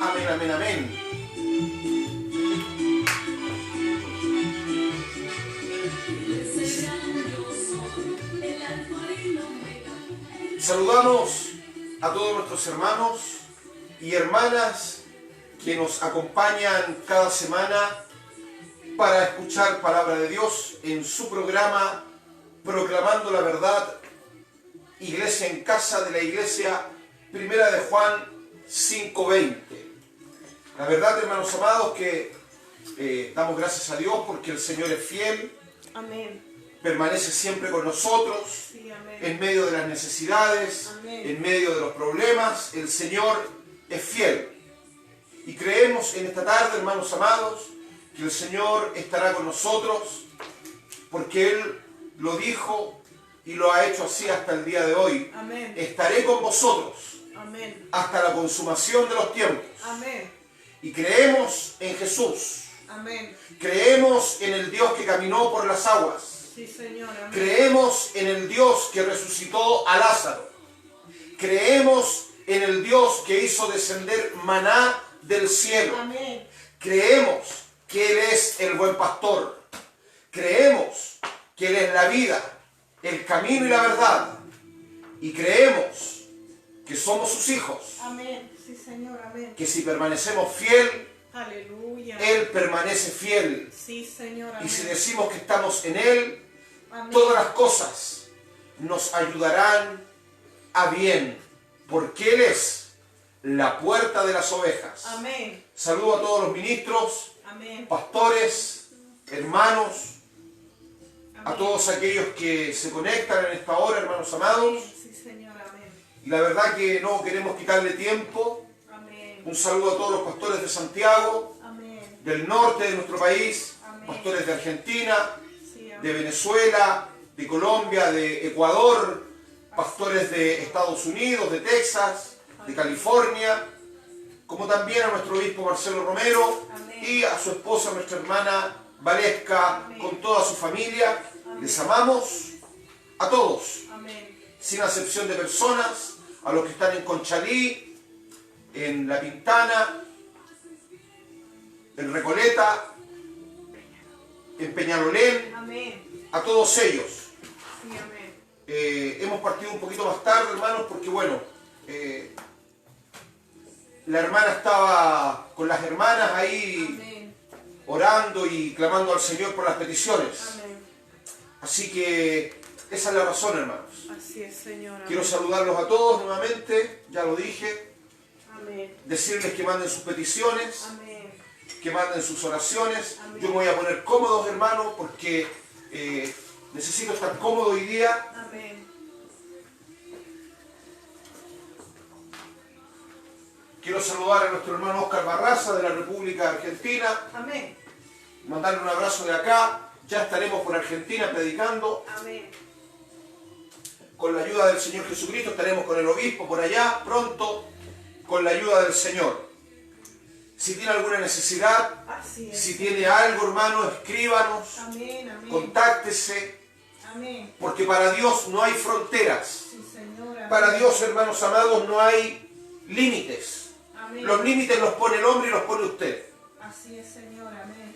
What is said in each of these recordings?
Amén, amén, amén. Saludamos a todos nuestros hermanos y hermanas que nos acompañan cada semana para escuchar palabra de Dios en su programa Proclamando la Verdad, Iglesia en Casa, de la Iglesia Primera de Juan 5:20. La verdad, hermanos amados, que damos gracias a Dios porque el Señor es fiel. Amén. Permanece siempre con nosotros, sí, en medio de las necesidades, amén, en medio de los problemas. El Señor es fiel. Y creemos en esta tarde, hermanos amados, que el Señor estará con nosotros, porque Él lo dijo y lo ha hecho así hasta el día de hoy. Amén. Estaré con vosotros, amén, hasta la consumación de los tiempos. Amén. Y creemos en Jesús. Amén. Creemos en el Dios que caminó por las aguas. Sí, Señor. Amén. Creemos en el Dios que resucitó a Lázaro. Creemos en el Dios que hizo descender maná del cielo. Amén. Creemos que Él es el buen pastor. Creemos que Él es la vida, el camino y la verdad. Y creemos que somos sus hijos. Amén. Sí, Señor. Amén. Que si permanecemos fiel, aleluya, Él permanece fiel. Sí, Señor. Amén. Y si decimos que estamos en Él, amén, todas las cosas nos ayudarán a bien, porque Él es la puerta de las ovejas. Amén. Saludo a todos los ministros, amén, pastores, hermanos, amén, a todos aquellos que se conectan en esta hora, hermanos amados. amén. Sí, Señor. Amén. Y la verdad que no queremos quitarle tiempo. Amén. Un saludo a todos los pastores de Santiago, Amén. del norte de nuestro país, amén, pastores de Argentina, sí, amén, de Venezuela, de Colombia, de Ecuador, pastores de Estados Unidos, de Texas, de California, como también a nuestro obispo Marcelo Romero amén, y a su esposa, nuestra hermana Valesca, amén, con toda su familia. amén, Les amamos a todos, amén, sin acepción de personas, a los que están en Conchalí, en La Pintana, en Recoleta, en Peñalolén, amén, a todos ellos. sí, amén, Hemos partido un poquito más tarde, hermanos, porque bueno, la hermana estaba con las hermanas ahí amén, orando y clamando al Señor por las peticiones. amén. Así que esa es la razón, hermanos. Así es, Señor. Amén. Quiero saludarlos a todos nuevamente, ya lo dije, Amén. decirles que manden sus peticiones, Amén. que manden sus oraciones. Amén. Yo me voy a poner cómodos, hermanos, porque necesito estar cómodo hoy día. Amén. Quiero saludar a nuestro hermano Oscar Barraza de la República Argentina, Amén. mandarle un abrazo de acá. Ya estaremos por Argentina predicando. Amén. Con la ayuda del Señor Jesucristo estaremos con el obispo por allá pronto, con la ayuda del Señor. Si tiene alguna necesidad, Así es. si tiene algo, hermano, escríbanos, Amén. Amén. contáctese, Amén. porque para Dios no hay fronteras. Sí, Señor. Amén. Para Dios, hermanos amados, no hay límites. Amén. Los límites los pone el hombre y los pone usted. Así es, Señor. Amén.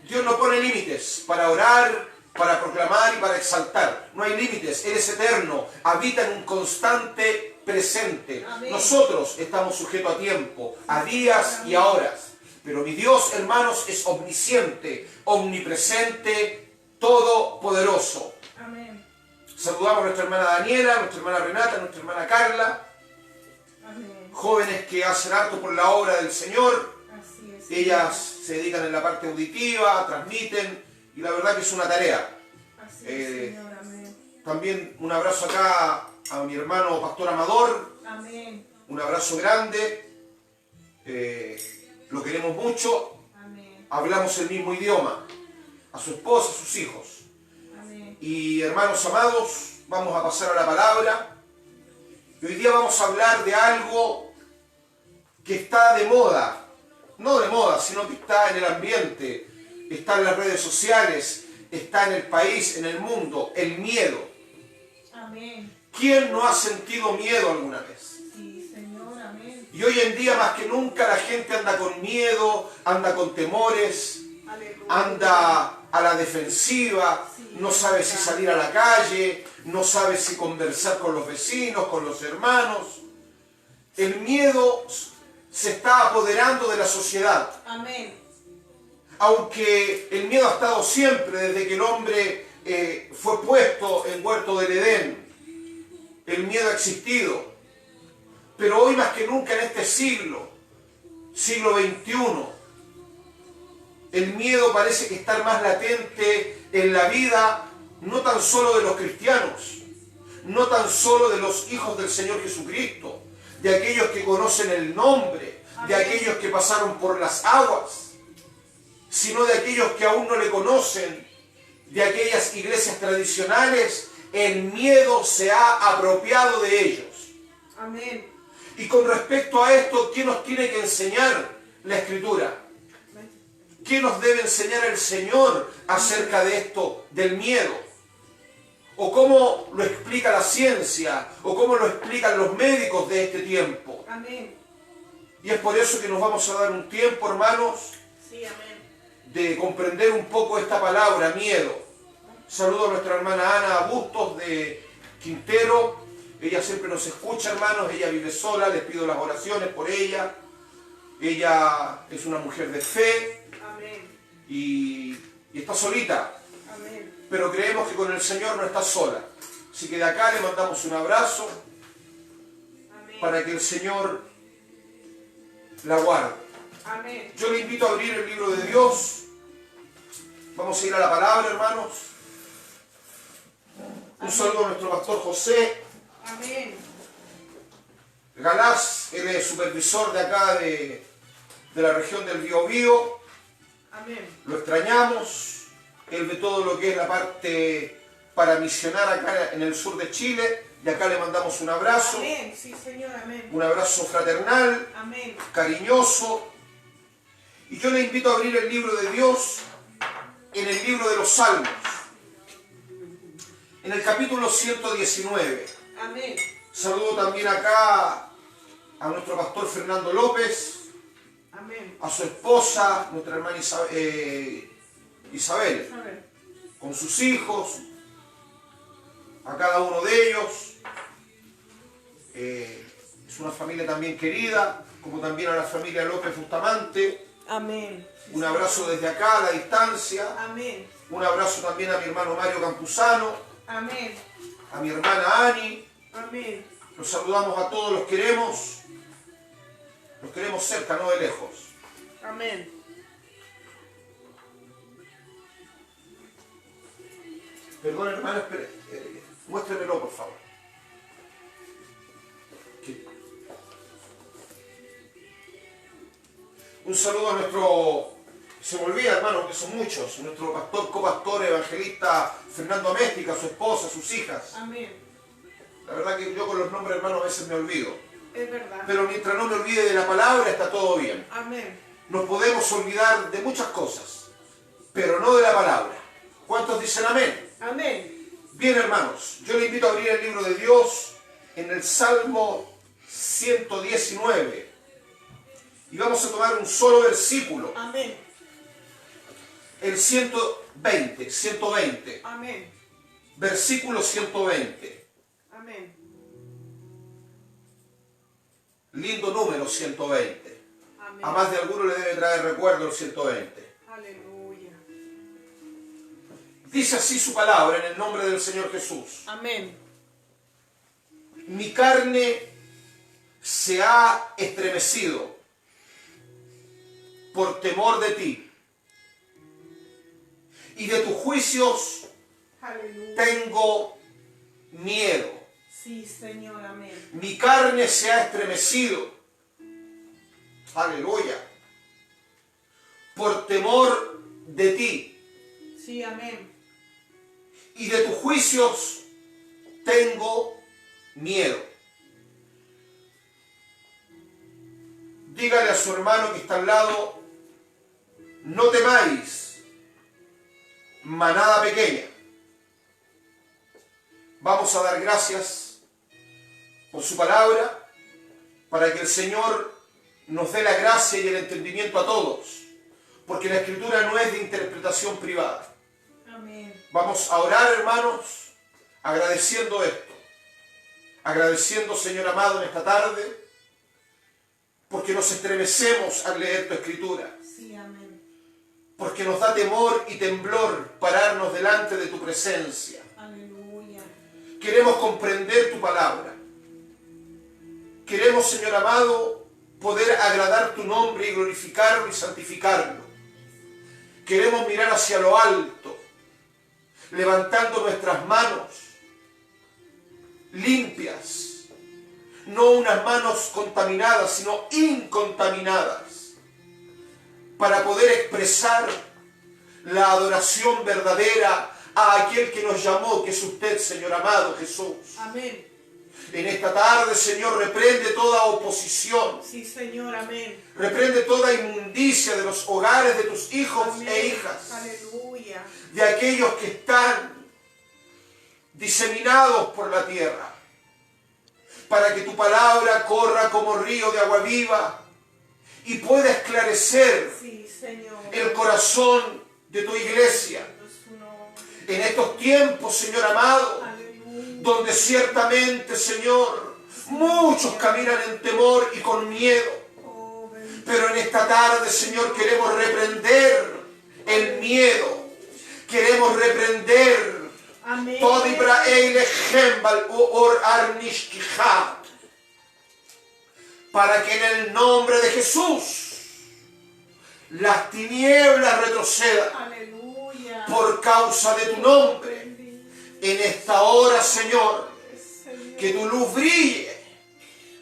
Dios no pone límites para orar, para proclamar y para exaltar. No hay límites. Él es eterno. Habita en un constante presente. Amén. Nosotros estamos sujetos a tiempo, a días y a horas. Pero mi Dios, hermanos, es omnisciente, omnipresente, todopoderoso. Amén. Saludamos a nuestra hermana Daniela, a nuestra hermana Renata, a nuestra hermana Carla, Amén. jóvenes que hacen harto por la obra del Señor. Así es. Ellas se dedican en la parte auditiva, transmiten, y la verdad que es una tarea. Así es, Señor. Amén. También un abrazo acá a mi hermano Pastor Amador, Amén. un abrazo grande, lo queremos mucho, Amén. hablamos el mismo idioma, a su esposa, a sus hijos. Amén. Y hermanos amados, vamos a pasar a la palabra. Y hoy día vamos a hablar de algo que está de moda, no de moda, sino que está en el ambiente, está en las redes sociales, está en el país, en el mundo, el miedo. Amén. ¿Quién no ha sentido miedo alguna vez? Sí, Señor. Amén. Y hoy en día más que nunca la gente anda con miedo, anda con temores, Aleluya. anda a la defensiva, no sabe si salir a la calle, no sabe si conversar con los vecinos, con los hermanos. El miedo se está apoderando de la sociedad. Amén. Aunque el miedo ha estado siempre, desde que el hombre fue puesto en huerto del Edén, el miedo ha existido. Pero hoy más que nunca en este siglo XXI, el miedo parece que está más latente en la vida, no tan solo de los cristianos, no tan solo de los hijos del Señor Jesucristo, de aquellos que conocen el nombre, de aquellos que pasaron por las aguas, sino de aquellos que aún no le conocen, de aquellas iglesias tradicionales. El miedo se ha apropiado de ellos. Amén. Y con respecto a esto, ¿qué nos tiene que enseñar la Escritura? ¿Qué nos debe enseñar el Señor acerca de esto, del miedo? ¿O cómo lo explica la ciencia? ¿O cómo lo explican los médicos de este tiempo? Amén. Y es por eso que nos vamos a dar un tiempo, hermanos, Sí, amén. de comprender un poco esta palabra, miedo. Saludo a nuestra hermana Ana Bustos de Quintero. Ella siempre nos escucha, hermanos. Ella vive sola, les pido las oraciones por ella. Ella es una mujer de fe Amén. y está solita. Amén. Pero creemos que con el Señor no está sola. Así que de acá le mandamos un abrazo Amén. para que el Señor la guarde. Amén. Yo le invito a abrir el libro de Dios. Vamos a ir a la palabra, hermanos. Un saludo a nuestro pastor José Amén. Galás. Él es supervisor de acá de la región del Biobío. Amén. Lo extrañamos. Él ve todo lo que es la parte para misionar acá en el sur de Chile. De acá le mandamos un abrazo. Amén. Sí, Señor. Amén. Un abrazo fraternal, Amén. cariñoso. Y yo le invito a abrir el libro de Dios en el libro de los Salmos, en el capítulo 119. Amén. Saludo también acá a nuestro pastor Fernando López, Amén. a su esposa, nuestra hermana Isabel, Amén. con sus hijos, a cada uno de ellos. Es una familia también querida, como también a la familia López Bustamante. Amén. Un abrazo desde acá, a la distancia. Amén. Un abrazo también a mi hermano Mario Campuzano, Amén. a mi hermana Ani. Amén. Los saludamos a todos, los queremos cerca, no de lejos. Amén. Perdón, hermano, espere, muéstremelo, por favor. Aquí. Un saludo a nuestro, se me olvida, hermano, que son muchos, nuestro pastor, copastor, evangelista Fernando Améstica, su esposa, sus hijas. Amén. La verdad que yo con los nombres, hermano, a veces me olvido. Es verdad. Pero mientras no me olvide de la palabra, está todo bien. Amén. Nos podemos olvidar de muchas cosas, pero no de la palabra. ¿Cuántos dicen amén? Amén. Bien, hermanos, yo le invito a abrir el libro de Dios en el Salmo 119. Y vamos a tomar un solo versículo. Amén. El 120. Amén. Versículo 120. Amén. Lindo número 120. Amén. A más de alguno le debe traer recuerdo el 120. Aleluya. Dice así su palabra en el nombre del Señor Jesús. Amén. Mi carne se ha estremecido por temor de ti, y de tus juicios Aleluya. tengo miedo. Sí, Señor. Amén. Mi carne se ha estremecido, aleluya, por temor de ti, Sí, amén. y de tus juicios tengo miedo. Dígale a su hermano que está al lado: no temáis, manada pequeña. Vamos a dar gracias por su palabra, para que el Señor nos dé la gracia y el entendimiento a todos, porque la Escritura no es de interpretación privada. Amén. Vamos a orar, hermanos, agradeciendo esto. Agradeciendo, Señor amado, en esta tarde, porque nos estremecemos al leer tu Escritura. Sí, amén. Porque nos da temor y temblor pararnos delante de tu presencia. Aleluya. Queremos comprender tu palabra. Queremos, Señor amado, poder agradar tu nombre y glorificarlo y santificarlo. Queremos mirar hacia lo alto, levantando nuestras manos limpias, no unas manos contaminadas, sino incontaminadas, para poder expresar la adoración verdadera a aquel que nos llamó, que es usted, Señor amado Jesús. Amén. En esta tarde, Señor, reprende toda oposición, Sí, Señor. Amén. reprende toda inmundicia de los hogares de tus hijos Amén. e hijas, Aleluya. de aquellos que están diseminados por la tierra, para que tu palabra corra como río de agua viva y pueda esclarecer Sí, Señor. el corazón de tu iglesia. Es su nombre. En estos tiempos, Señor amado, Aleluya. donde ciertamente, Señor, muchos caminan en temor y con miedo. Oh, bendito. Pero en esta tarde, Señor, queremos reprender el miedo. Queremos reprender Amén. todo Ibrael Ejembal Or Arnishkihat, para que en el nombre de Jesús las tinieblas retrocedan Aleluya. por causa de tu nombre. Bendito, En esta hora, Señor, Señor. que tu luz brille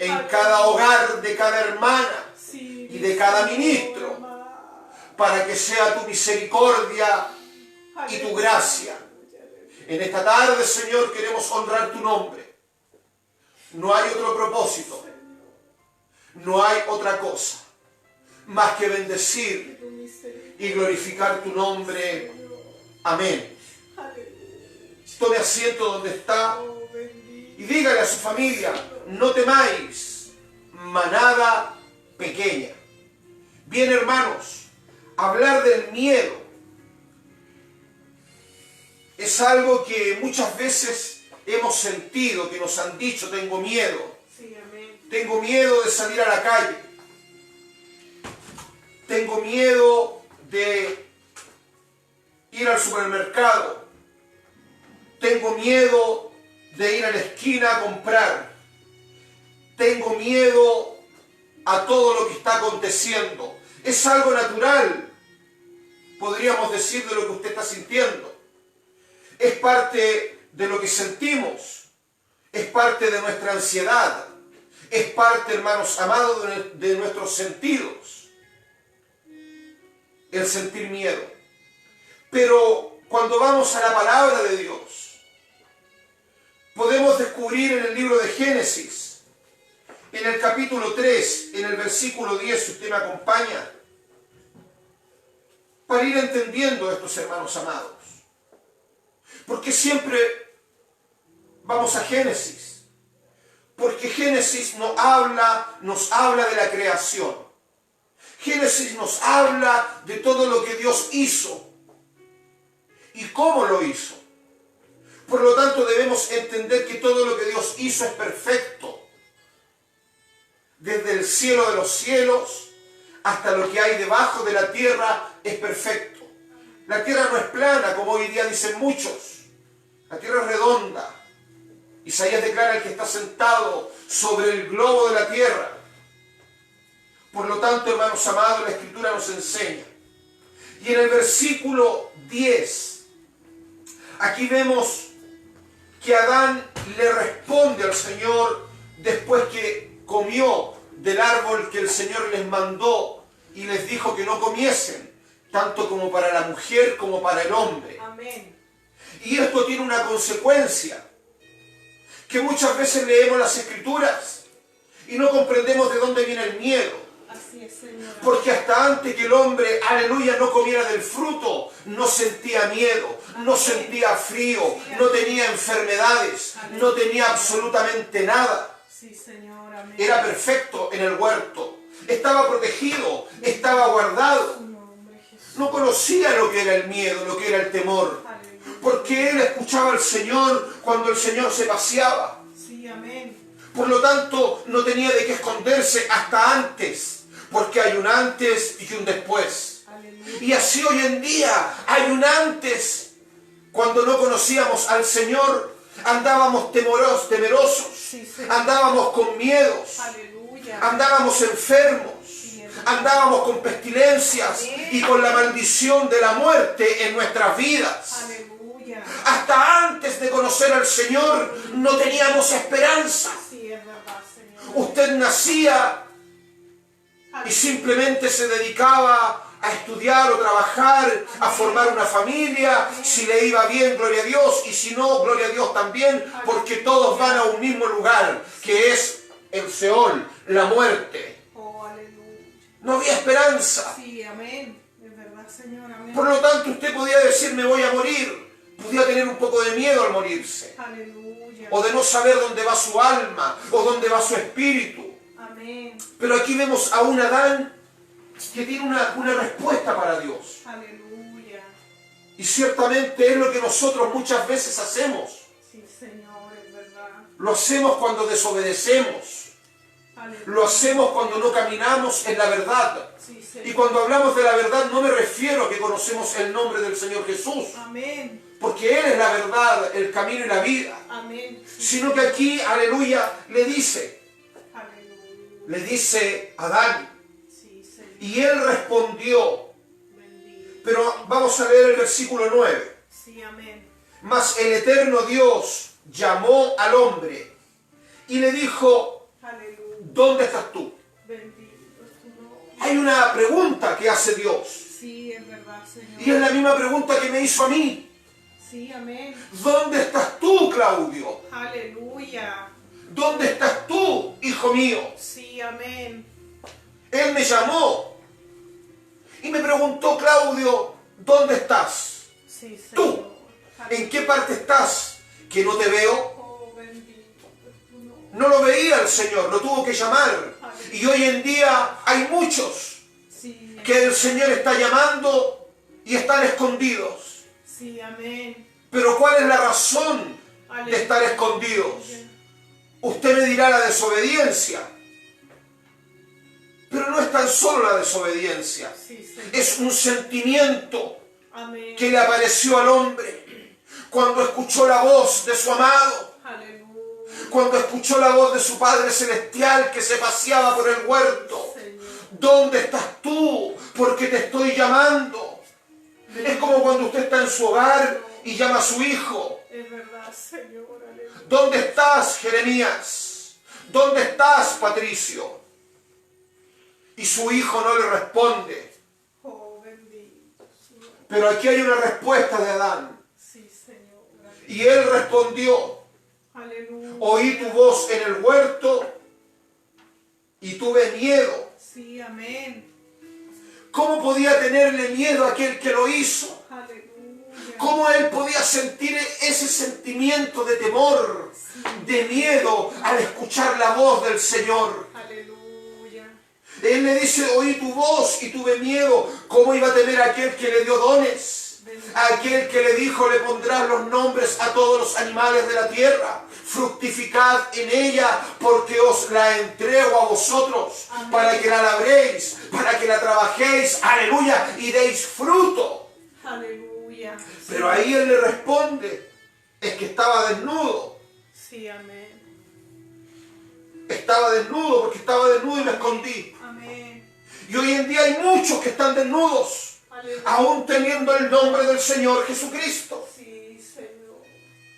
en cada hogar de cada hermana Sí, y de cada Señor, ministro, amado. para que sea tu misericordia y tu gracia. En esta tarde, Señor, queremos honrar tu nombre. No hay otro propósito, no hay otra cosa más que bendecir Tu misericordia, y glorificar tu nombre. Señor. Amén. Aleluya. Tome asiento donde está Oh, bendito. y dígale a su familia: no temáis, manada pequeña. Bien, hermanos, hablar del miedo es algo que muchas veces hemos sentido, que nos han dicho: tengo miedo. Sí, amén. Tengo miedo de salir a la calle. Tengo miedo de ir al supermercado. Tengo miedo de ir a la esquina a comprar. Tengo miedo a todo lo que está aconteciendo. Es algo natural, podríamos decir, de lo que usted está sintiendo. Es parte de lo que sentimos. Es parte de nuestra ansiedad. Es parte, hermanos amados, de nuestros sentidos. El sentir miedo. Pero cuando vamos a la palabra de Dios, podemos descubrir en el libro de Génesis, en el capítulo 3, en el versículo 10, si usted me acompaña, para ir entendiendo estos, hermanos amados. Porque siempre vamos a Génesis. Porque Génesis nos habla de la creación. Génesis nos habla de todo lo que Dios hizo y cómo lo hizo. Por lo tanto, debemos entender que todo lo que Dios hizo es perfecto. Desde el cielo de los cielos hasta lo que hay debajo de la tierra es perfecto. La tierra no es plana, como hoy día dicen muchos. La tierra es redonda. Isaías declara el que está sentado sobre el globo de la tierra. Por lo tanto, hermanos amados, la Escritura nos enseña. Y en el versículo 10, aquí vemos que Adán le responde al Señor después que comió del árbol que el Señor les mandó y les dijo que no comiesen, tanto como para la mujer como para el hombre. Amén. Y esto tiene una consecuencia, que muchas veces leemos las Escrituras y no comprendemos de dónde viene el miedo. Así es, Señor. Porque hasta antes que el hombre, aleluya, no comiera del fruto, no sentía miedo, no sentía frío, no tenía enfermedades, no tenía absolutamente nada. Sí, Señor. Amén. Era perfecto en el huerto, estaba protegido, estaba guardado. Tu nombre, Jesús. No conocía lo que era el miedo, lo que era el temor, Aleluya. porque él escuchaba al Señor cuando el Señor se paseaba. Sí, amén. Por lo tanto, no tenía de qué esconderse hasta antes, porque hay un antes y un después. Aleluya. Y así hoy en día hay un antes. Cuando no conocíamos al Señor, andábamos temerosos, Sí, Señor. andábamos con miedos, Aleluya. andábamos enfermos, andábamos con pestilencias y con la maldición de la muerte en nuestras vidas. Aleluya. Hasta antes de conocer al Señor no teníamos esperanza. Sí, es verdad, Señor. Usted nacía y simplemente se dedicaba a estudiar o trabajar, a formar una familia. Si le iba bien, gloria a Dios, y si no, gloria a Dios también, porque todos van a un mismo lugar, que es el Seol, la muerte. Oh, aleluya. No había esperanza. Sí, amén. Es verdad, Señor. Amén. Por lo tanto, usted podía decir, me voy a morir. Podía tener un poco de miedo al morirse, Aleluya. o de no saber dónde va su alma, o dónde va su espíritu. Amén. Pero aquí vemos a un Adán que tiene una respuesta para Dios. Aleluya. Y ciertamente es lo que nosotros muchas veces hacemos. Sí, Señor, es verdad. Lo hacemos cuando desobedecemos. Aleluya. Lo hacemos cuando no caminamos en la verdad. Sí, Y Señor. cuando hablamos de la verdad no me refiero a que conocemos el nombre del Señor Jesús, Amén. porque Él es la verdad, el camino y la vida. Amén. Sí, Sino que aquí, aleluya, le dice aleluya. a Adán, Sí, Señor. y él respondió. Bendito. Pero vamos a leer el versículo 9. Sí, amén. Mas el eterno Dios llamó al hombre y le dijo, Aleluya. ¿dónde estás tú? Bendito es tu nombre. Hay una pregunta que hace Dios, Sí, es verdad, Señor. y es la misma pregunta que me hizo a mí. Sí, amén. ¿Dónde estás tú, Claudio? Aleluya. ¿Dónde estás tú, hijo mío? Sí, amén. Él me llamó y me preguntó, Claudio, ¿dónde estás? Sí, Señor. Tú, ¿en qué parte estás? Que no te veo. Oh, bendito es tu nombre. No lo veía el Señor, lo tuvo que llamar. Y hoy en día hay muchos Sí. que el Señor está llamando y están escondidos. Sí, amén. Pero ¿cuál es la razón de estar escondidos? Usted me dirá la desobediencia. Pero no es tan solo la desobediencia. Sí, Señor. Es un sentimiento Amén. que le apareció al hombre cuando escuchó la voz de su amado, Aleluya. cuando escuchó la voz de su Padre Celestial que se paseaba por el huerto. Señor. ¿Dónde estás tú? Porque te estoy llamando. Es como cuando usted está en su hogar y llama a su hijo. Es verdad, Señor. Aleluya. ¿Dónde estás, Jeremías? ¿Dónde estás, Patricio? Y su hijo no le responde. Oh, bendito es tu nombre. Pero aquí hay una respuesta de Adán. Sí, Señor. Y él respondió, Aleluya. oí tu voz en el huerto y tuve miedo. Sí, amén. ¿Cómo podía tenerle miedo a aquel que lo hizo? Aleluya. ¿Cómo él podía sentir ese sentimiento de temor, de miedo al escuchar la voz del Señor? Aleluya. Él le dice, oí tu voz y tuve miedo. ¿Cómo iba a temer a aquel que le dio dones? Aquel que le dijo, le pondrás los nombres a todos los animales de la tierra. Fructificad en ella, porque os la entrego a vosotros. Amén. Para que la labréis, para que la trabajéis, aleluya, y deis fruto. Aleluya. Pero ahí él le responde, es que estaba desnudo. Sí, amén. Estaba desnudo, porque estaba desnudo y me escondí. Amén. Y hoy en día hay muchos que están desnudos, Aleluya. aún teniendo el nombre del Señor Jesucristo. Sí, Señor.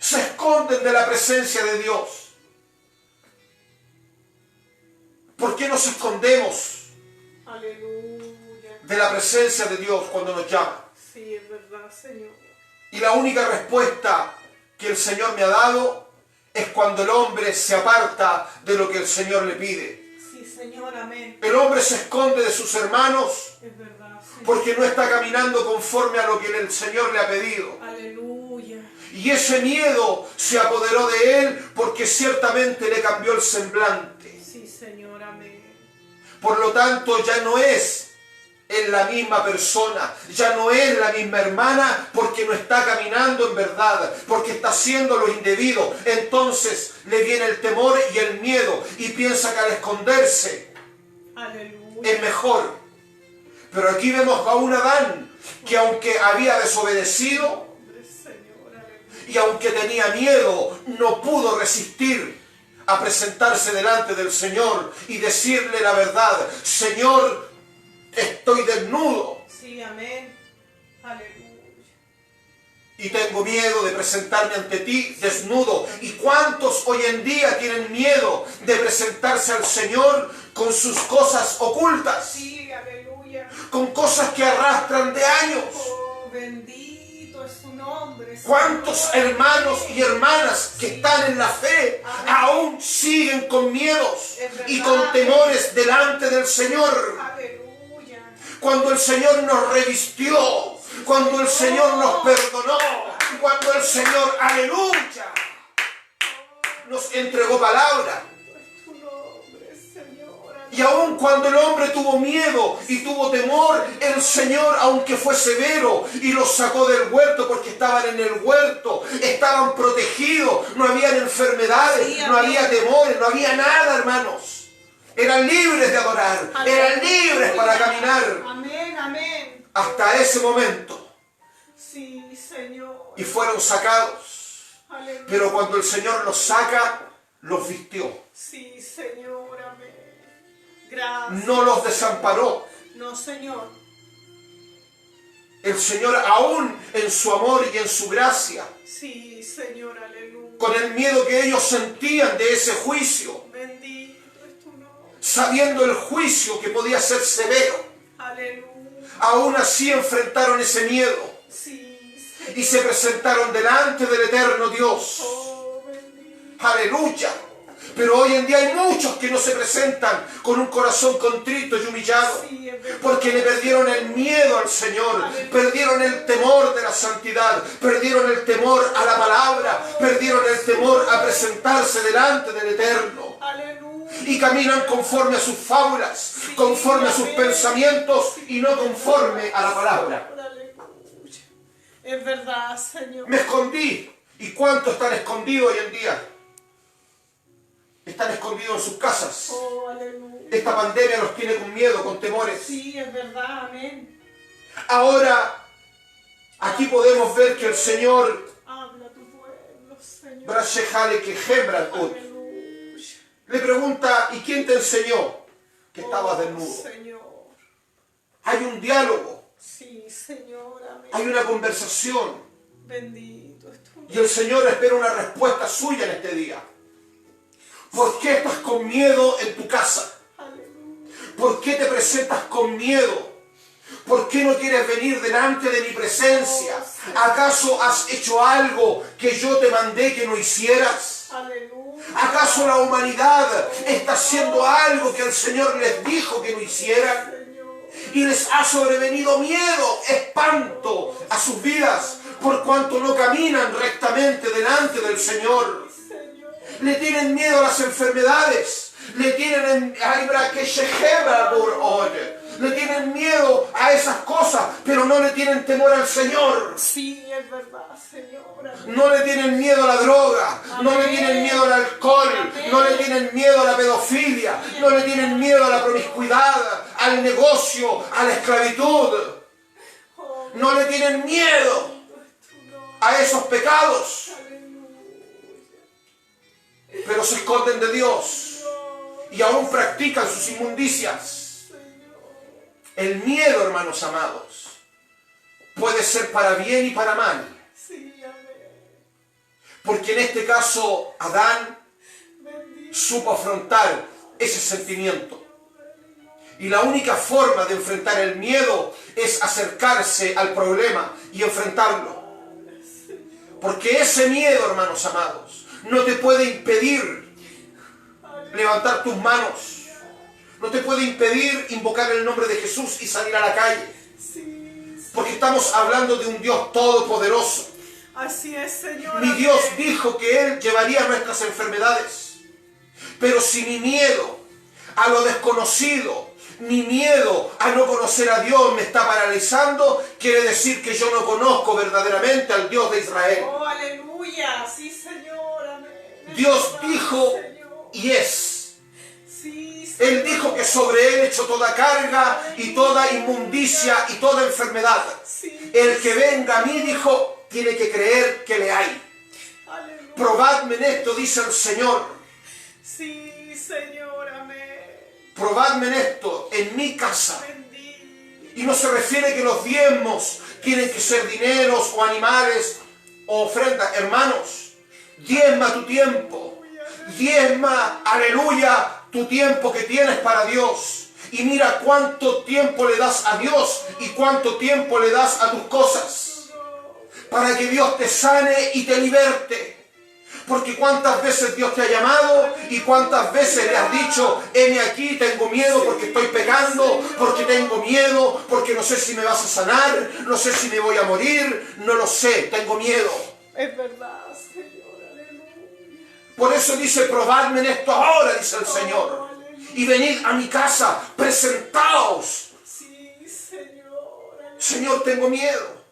Se esconden de la presencia de Dios. ¿Por qué nos escondemos Aleluya. de la presencia de Dios cuando nos llama? Sí, es verdad, Señor. Y la única respuesta que el Señor me ha dado es cuando el hombre se aparta de lo que el Señor le pide. Sí, Señor, amén. El hombre se esconde de sus hermanos Es verdad, Señor. porque no está caminando conforme a lo que el Señor le ha pedido. Aleluya. Y ese miedo se apoderó de él porque ciertamente le cambió el semblante. Sí, Señor, amén. Por lo tanto, ya no es en la misma persona, ya no es la misma hermana, porque no está caminando en verdad, porque está haciendo lo indebido. Entonces le viene el temor y el miedo y piensa que al esconderse Aleluya. es mejor. Pero aquí vemos a un Adán que, aunque había desobedecido Hombre, Señor, aleluya. y aunque tenía miedo, no pudo resistir a presentarse delante del Señor y decirle la verdad. Señor, estoy desnudo Sí, amén. Aleluya. y tengo miedo de presentarme ante ti desnudo. ¿Y cuántos hoy en día tienen miedo de presentarse al Señor con sus cosas ocultas, Sí, aleluya. con cosas que arrastran de años? Oh, bendito es su nombre. ¿Cuántos Señor. hermanos y hermanas que Sí. están en la fe Amén. aún siguen con miedos Es verdad. y con temores delante del Señor? Aleluya. Cuando el Señor nos revistió, cuando el Señor nos perdonó, cuando el Señor, aleluya, nos entregó palabra. Es tu nombre, Señor. Y aun cuando el hombre tuvo miedo y tuvo temor, el Señor, aunque fue severo y los sacó del huerto, porque estaban en el huerto, estaban protegidos, no habían enfermedades, Sí, no amén. había temores, no había nada, hermanos. Eran libres de adorar, eran libres para caminar Amén, amén. hasta ese momento. Sí, Señor. Y fueron sacados. Aleluya. Pero cuando el Señor los saca, los vistió. Sí, Señor, amén. Gracias. No los desamparó. No, Señor. El Señor, aún en su amor y en su gracia, Sí, Señor, aleluya. con el miedo que ellos sentían de ese juicio, Bendito es tu nombre. sabiendo el juicio que podía ser severo, Aleluya. aún así enfrentaron ese miedo Sí, Señor. y se presentaron delante del eterno Dios. Oh, bendito. Aleluya. Pero hoy en día hay muchos que no se presentan con un corazón contrito y humillado, Sí, es verdad. porque le perdieron el miedo al Señor, perdieron el temor de la santidad, perdieron el temor a la palabra, perdieron el temor a presentarse delante del Eterno. Aleluya. Y caminan conforme a sus fábulas, conforme a sus pensamientos y no conforme a la palabra. Aleluya. Es verdad, Señor. Me escondí. ¿Y cuántos están escondidos hoy en día? Están escondidos en sus casas. Oh, aleluya. Esta pandemia los tiene con miedo, con temores. Sí, es verdad, amén. Ahora, aquí podemos ver que el Señor, Habla tu pueblo, Señor. Brashehale que Hembran Ut, Aleluya. le pregunta, ¿y quién te enseñó que estabas Oh, desnudo? Señor. Hay un diálogo, Sí, Señor, amén. hay una conversación. Bendito es tu nombre. Y el Señor espera una respuesta suya en este día. ¿Por qué estás con miedo en tu casa? Aleluya. ¿Por qué te presentas con miedo? ¿Por qué no quieres venir delante de mi presencia? ¿Acaso has hecho algo que yo te mandé que no hicieras? Aleluya. ¿Acaso la humanidad está haciendo algo que el Señor les dijo que no hicieran? Señor. Y les ha sobrevenido miedo, espanto a sus vidas, por cuanto no caminan rectamente delante del Señor. Señor. Le tienen miedo a las enfermedades. Le tienen Le tienen miedo a esas cosas, pero no le tienen temor al Señor. Sí, es verdad, Señor. No le tienen miedo a la droga, no le tienen miedo al alcohol, no le tienen miedo a la pedofilia, no le tienen miedo a la promiscuidad, al negocio, a la esclavitud. No le tienen miedo a esos pecados, pero se esconden de Dios y aún practican sus inmundicias. El miedo, hermanos amados, puede ser para bien y para mal. Porque en este caso Adán supo afrontar ese sentimiento. Y la única forma de enfrentar el miedo es acercarse al problema y enfrentarlo. Porque ese miedo, hermanos amados, no te puede impedir levantar tus manos. No te puede impedir invocar el nombre de Jesús y salir a la calle. Porque estamos hablando de un Dios todopoderoso. Así es, Señor. Mi Dios dijo que Él llevaría nuestras enfermedades. Pero si mi miedo a lo desconocido, mi miedo a no conocer a Dios me está paralizando, quiere decir que yo no conozco verdaderamente al Dios de Israel. Oh, aleluya. Sí, Señor. Amén. Dios dijo y es. Él dijo que sobre Él echó toda carga y toda inmundicia y toda enfermedad. El que venga a mí, dijo, tiene que creer que le hay. Probadme en esto, dice el Señor. Sí, Señor, amén. Probadme en esto, en mi casa. Y no se refiere que los diezmos tienen que ser dineros o animales o ofrendas. Hermanos, diezma tu tiempo. Diezma, aleluya, tu tiempo que tienes para Dios. Y mira cuánto tiempo le das a Dios y cuánto tiempo le das a tus cosas. Para que Dios te sane y te liberte. Porque cuántas veces Dios te ha llamado y cuántas veces le has dicho, heme aquí, tengo miedo porque estoy pecando, porque tengo miedo, porque no sé si me vas a sanar, no sé si me voy a morir, no lo sé, tengo miedo. Es verdad, Señor. Por eso dice, probadme en esto ahora, dice el Señor. Y venid a mi casa, presentaos. Sí, Señor. Señor, tengo miedo.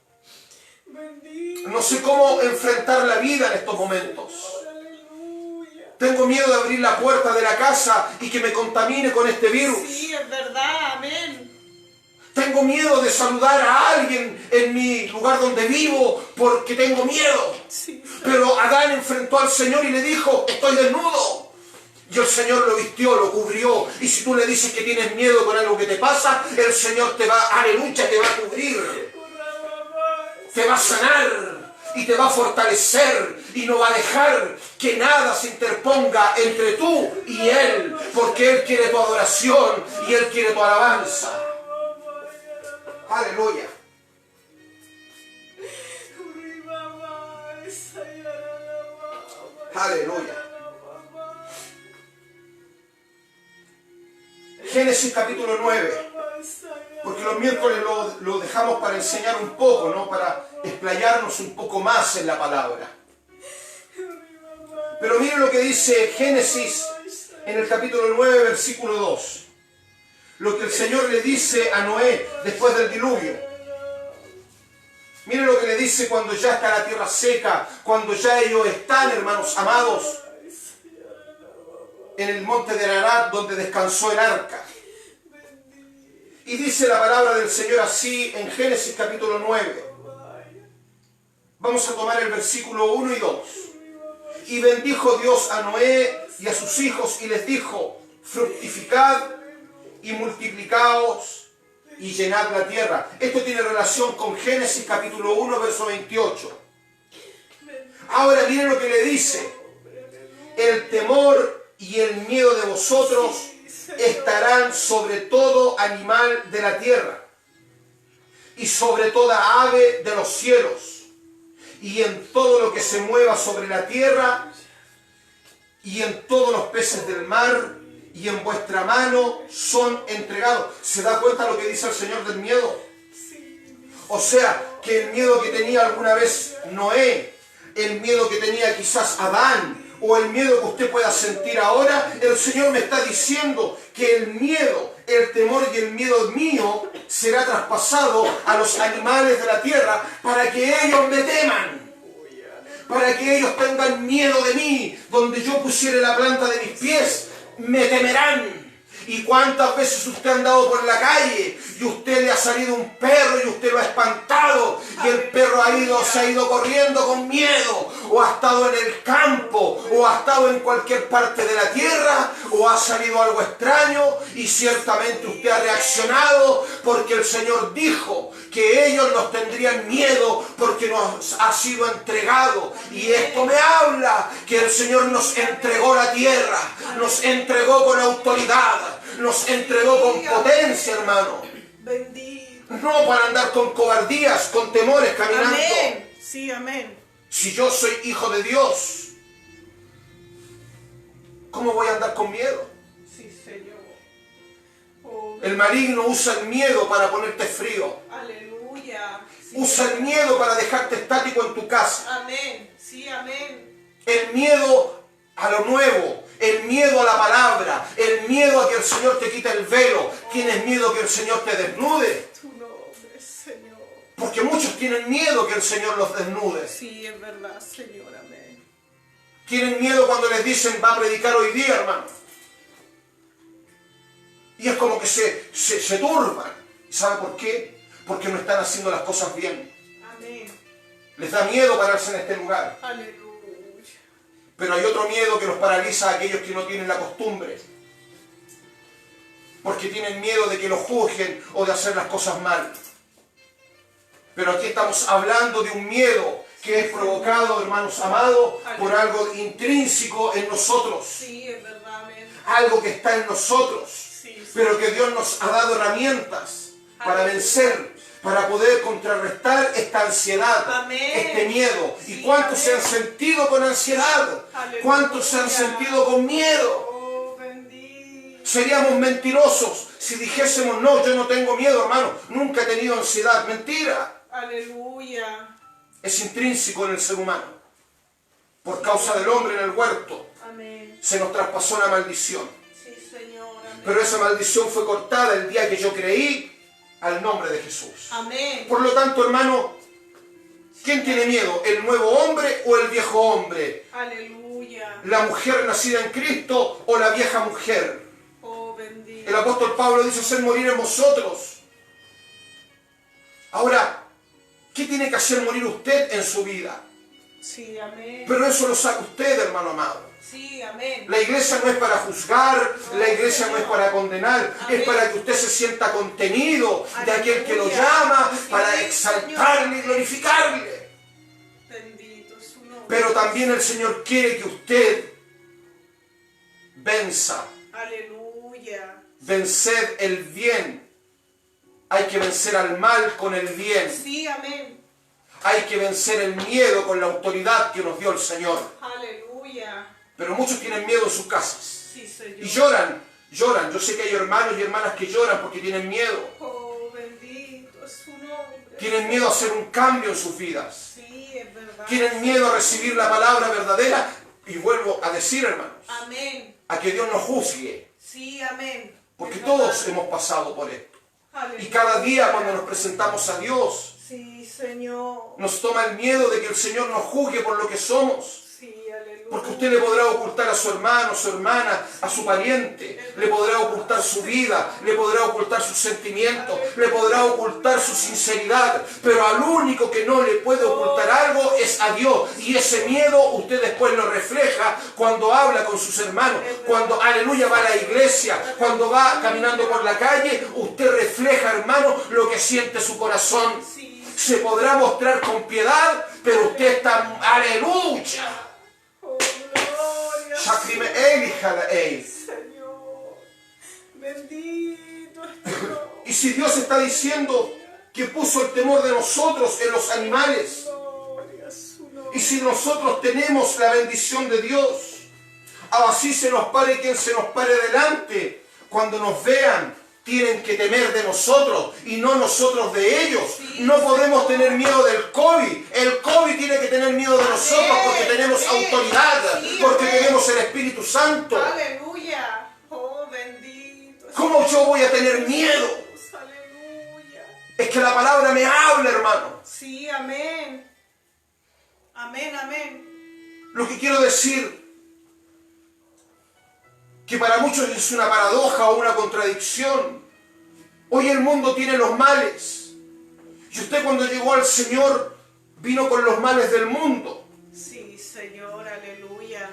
No sé cómo enfrentar la vida en estos momentos. Tengo miedo de abrir la puerta de la casa y que me contamine con este virus. Sí, es verdad, amén. Tengo miedo de saludar a alguien en mi lugar donde vivo porque tengo miedo. Sí, pero Adán enfrentó al Señor y le dijo, estoy desnudo. Y el Señor lo vistió, lo cubrió. Y si tú le dices que tienes miedo con algo que te pasa, el Señor te va, aleluya, te va a cubrir. Te va a sanar y te va a fortalecer y no va a dejar que nada se interponga entre tú y Él, porque Él quiere tu adoración y Él quiere tu alabanza. Aleluya. Aleluya. Génesis capítulo 9. Porque los miércoles lo dejamos para enseñar un poco, ¿no? Para explayarnos un poco más en la palabra. Pero miren lo que dice Génesis en el capítulo 9, versículo 2. Lo que el Señor le dice a Noé después del diluvio. Miren lo que le dice cuando ya está la tierra seca, cuando ya ellos están, hermanos amados, en el monte de Ararat donde descansó el arca. Y dice la palabra del Señor así en Génesis capítulo 9. Vamos a tomar el versículo 1 y 2. Y bendijo Dios a Noé y a sus hijos y les dijo, fructificad y multiplicaos y llenad la tierra. Esto tiene relación con Génesis capítulo 1, verso 28. Ahora miren lo que le dice. El temor y el miedo de vosotros estarán sobre todo animal de la tierra y sobre toda ave de los cielos y en todo lo que se mueva sobre la tierra y en todos los peces del mar y en vuestra mano son entregados. ¿Se da cuenta lo que dice el Señor del miedo? O sea, que el miedo que tenía alguna vez Noé, el miedo que tenía quizás Adán, o el miedo que usted pueda sentir ahora, el Señor me está diciendo que el miedo, el temor y el miedo mío será traspasado a los animales de la tierra para que ellos me teman. Para que ellos tengan miedo de mí. Donde yo pusiere la planta de mis pies, me temerán. ¿Y cuántas veces usted ha andado por la calle y usted le ha salido un perro y usted lo ha espantado y el perro se ha ido corriendo con miedo? O ha estado en el campo o ha estado en cualquier parte de la tierra o ha salido algo extraño y ciertamente usted ha reaccionado porque el Señor dijo que ellos nos tendrían miedo porque nos ha sido entregado. Y esto me habla que el Señor nos entregó la tierra, nos entregó con autoridad, nos entregó con potencia, hermano. Bendito. No para andar con cobardías, con temores caminando. Amén. Sí, amén. Si yo soy hijo de Dios, ¿cómo voy a andar con miedo? Sí, Señor. Oh, El maligno usa el miedo para ponerte frío. aleluya. Sí, Usa el miedo para dejarte estático en tu casa. amén. Sí, amén. El miedo a lo nuevo, el miedo a la palabra, el miedo a que el Señor te quite el velo. Tienes miedo que el Señor te desnude. Tu nombre, Señor. Porque muchos tienen miedo que el Señor los desnude. Sí, es verdad, Señor. Amén. Tienen miedo cuando les dicen va a predicar hoy día, hermano. Y es como que se turban. ¿Y sabe por qué? Porque no están haciendo las cosas bien. Amén. Les da miedo pararse en este lugar. Aleluya. Pero hay otro miedo que los paraliza a aquellos que no tienen la costumbre. Porque tienen miedo de que los juzguen o de hacer las cosas mal. Pero aquí estamos hablando de un miedo que es provocado, hermanos amados, por algo intrínseco en nosotros. Sí, es verdad, amén. Algo que está en nosotros. Sí, Pero que Dios nos ha dado herramientas para vencer, para poder contrarrestar esta ansiedad, Amén. este miedo. ¿Y Sí, cuántos se amén. han sentido con ansiedad? Aleluya. ¿Cuántos se han sentido con miedo? Oh, bendito. Seríamos mentirosos si dijésemos, no, yo no tengo miedo, hermano, nunca he tenido ansiedad. Mentira. Aleluya. Es intrínseco en el ser humano. Por causa del hombre en el huerto, Amén. se nos traspasó la maldición. Sí, Señor. Amén. Pero esa maldición fue cortada el día que yo creí al nombre de Jesús. Amén. Por lo tanto, hermano, ¿quién tiene miedo? ¿El nuevo hombre o el viejo hombre? Aleluya. ¿La mujer nacida en Cristo o la vieja mujer? Oh, bendito. El apóstol Pablo dice, hacer morir en vosotros. Ahora, ¿qué tiene que hacer morir usted en su vida? Sí, amén. Pero eso lo sabe usted, hermano amado. Sí, amén. La iglesia no es para juzgar, la iglesia no es para condenar, Amén. es para que usted se sienta contenido de aquel que lo Aleluya. llama, Sí, para Señor. exaltarle y glorificarle. Bendito es su nombre. Pero también el Señor quiere que usted venza, Aleluya. venced el bien. Hay que vencer al mal con el bien. Sí, amén. Hay que vencer el miedo con la autoridad que nos dio el Señor. Aleluya. Pero muchos tienen miedo en sus casas. Sí, Señor. Y lloran. Yo sé que hay hermanos y hermanas que lloran porque tienen miedo. Oh, bendito es su nombre. Tienen miedo a hacer un cambio en sus vidas. Sí, es verdad. Tienen miedo a recibir la palabra verdadera. Y vuelvo a decir, hermanos, Amén. a que Dios nos juzgue. Sí, amén. Porque Es todos verdad. hemos pasado por esto. Aleluya. Y cada día cuando nos presentamos a Dios, Sí, Señor. nos toma el miedo de que el Señor nos juzgue por lo que somos. Sí, aleluya. Porque usted le podrá ocultar a su hermano, su hermana, a su pariente, le podrá ocultar su vida, le podrá ocultar sus sentimientos, le podrá ocultar su sinceridad, pero al único que no le puede ocultar algo es a Dios. Y ese miedo usted después lo refleja cuando habla con sus hermanos, cuando, aleluya, va a la iglesia, cuando va caminando por la calle, usted refleja, hermano, lo que siente su corazón. Sí. Se podrá mostrar con piedad, pero usted está, aleluya. Oh, gloria. Shakrime Eli Jala Ei. Señor. Bendito es tu nombre. Y si Dios está diciendo que puso el temor de nosotros en los animales, Gloria a su nombre. y si nosotros tenemos la bendición de Dios, así se nos pare quien se nos pare delante, cuando nos vean, tienen que temer de nosotros y no nosotros de ellos. No podemos tener miedo del COVID. El COVID tiene que tener miedo de nosotros porque tenemos autoridad, porque tenemos el Espíritu Santo. Aleluya. Oh, bendito ¿Cómo yo voy a tener miedo? Aleluya. Es que la palabra me habla, hermano. Sí, amén. Amén, amén. Lo que quiero decir, que para muchos es una paradoja o una contradicción. Hoy el mundo tiene los males. Y usted cuando llegó al Señor vino con los males del mundo. Sí, Señor, aleluya.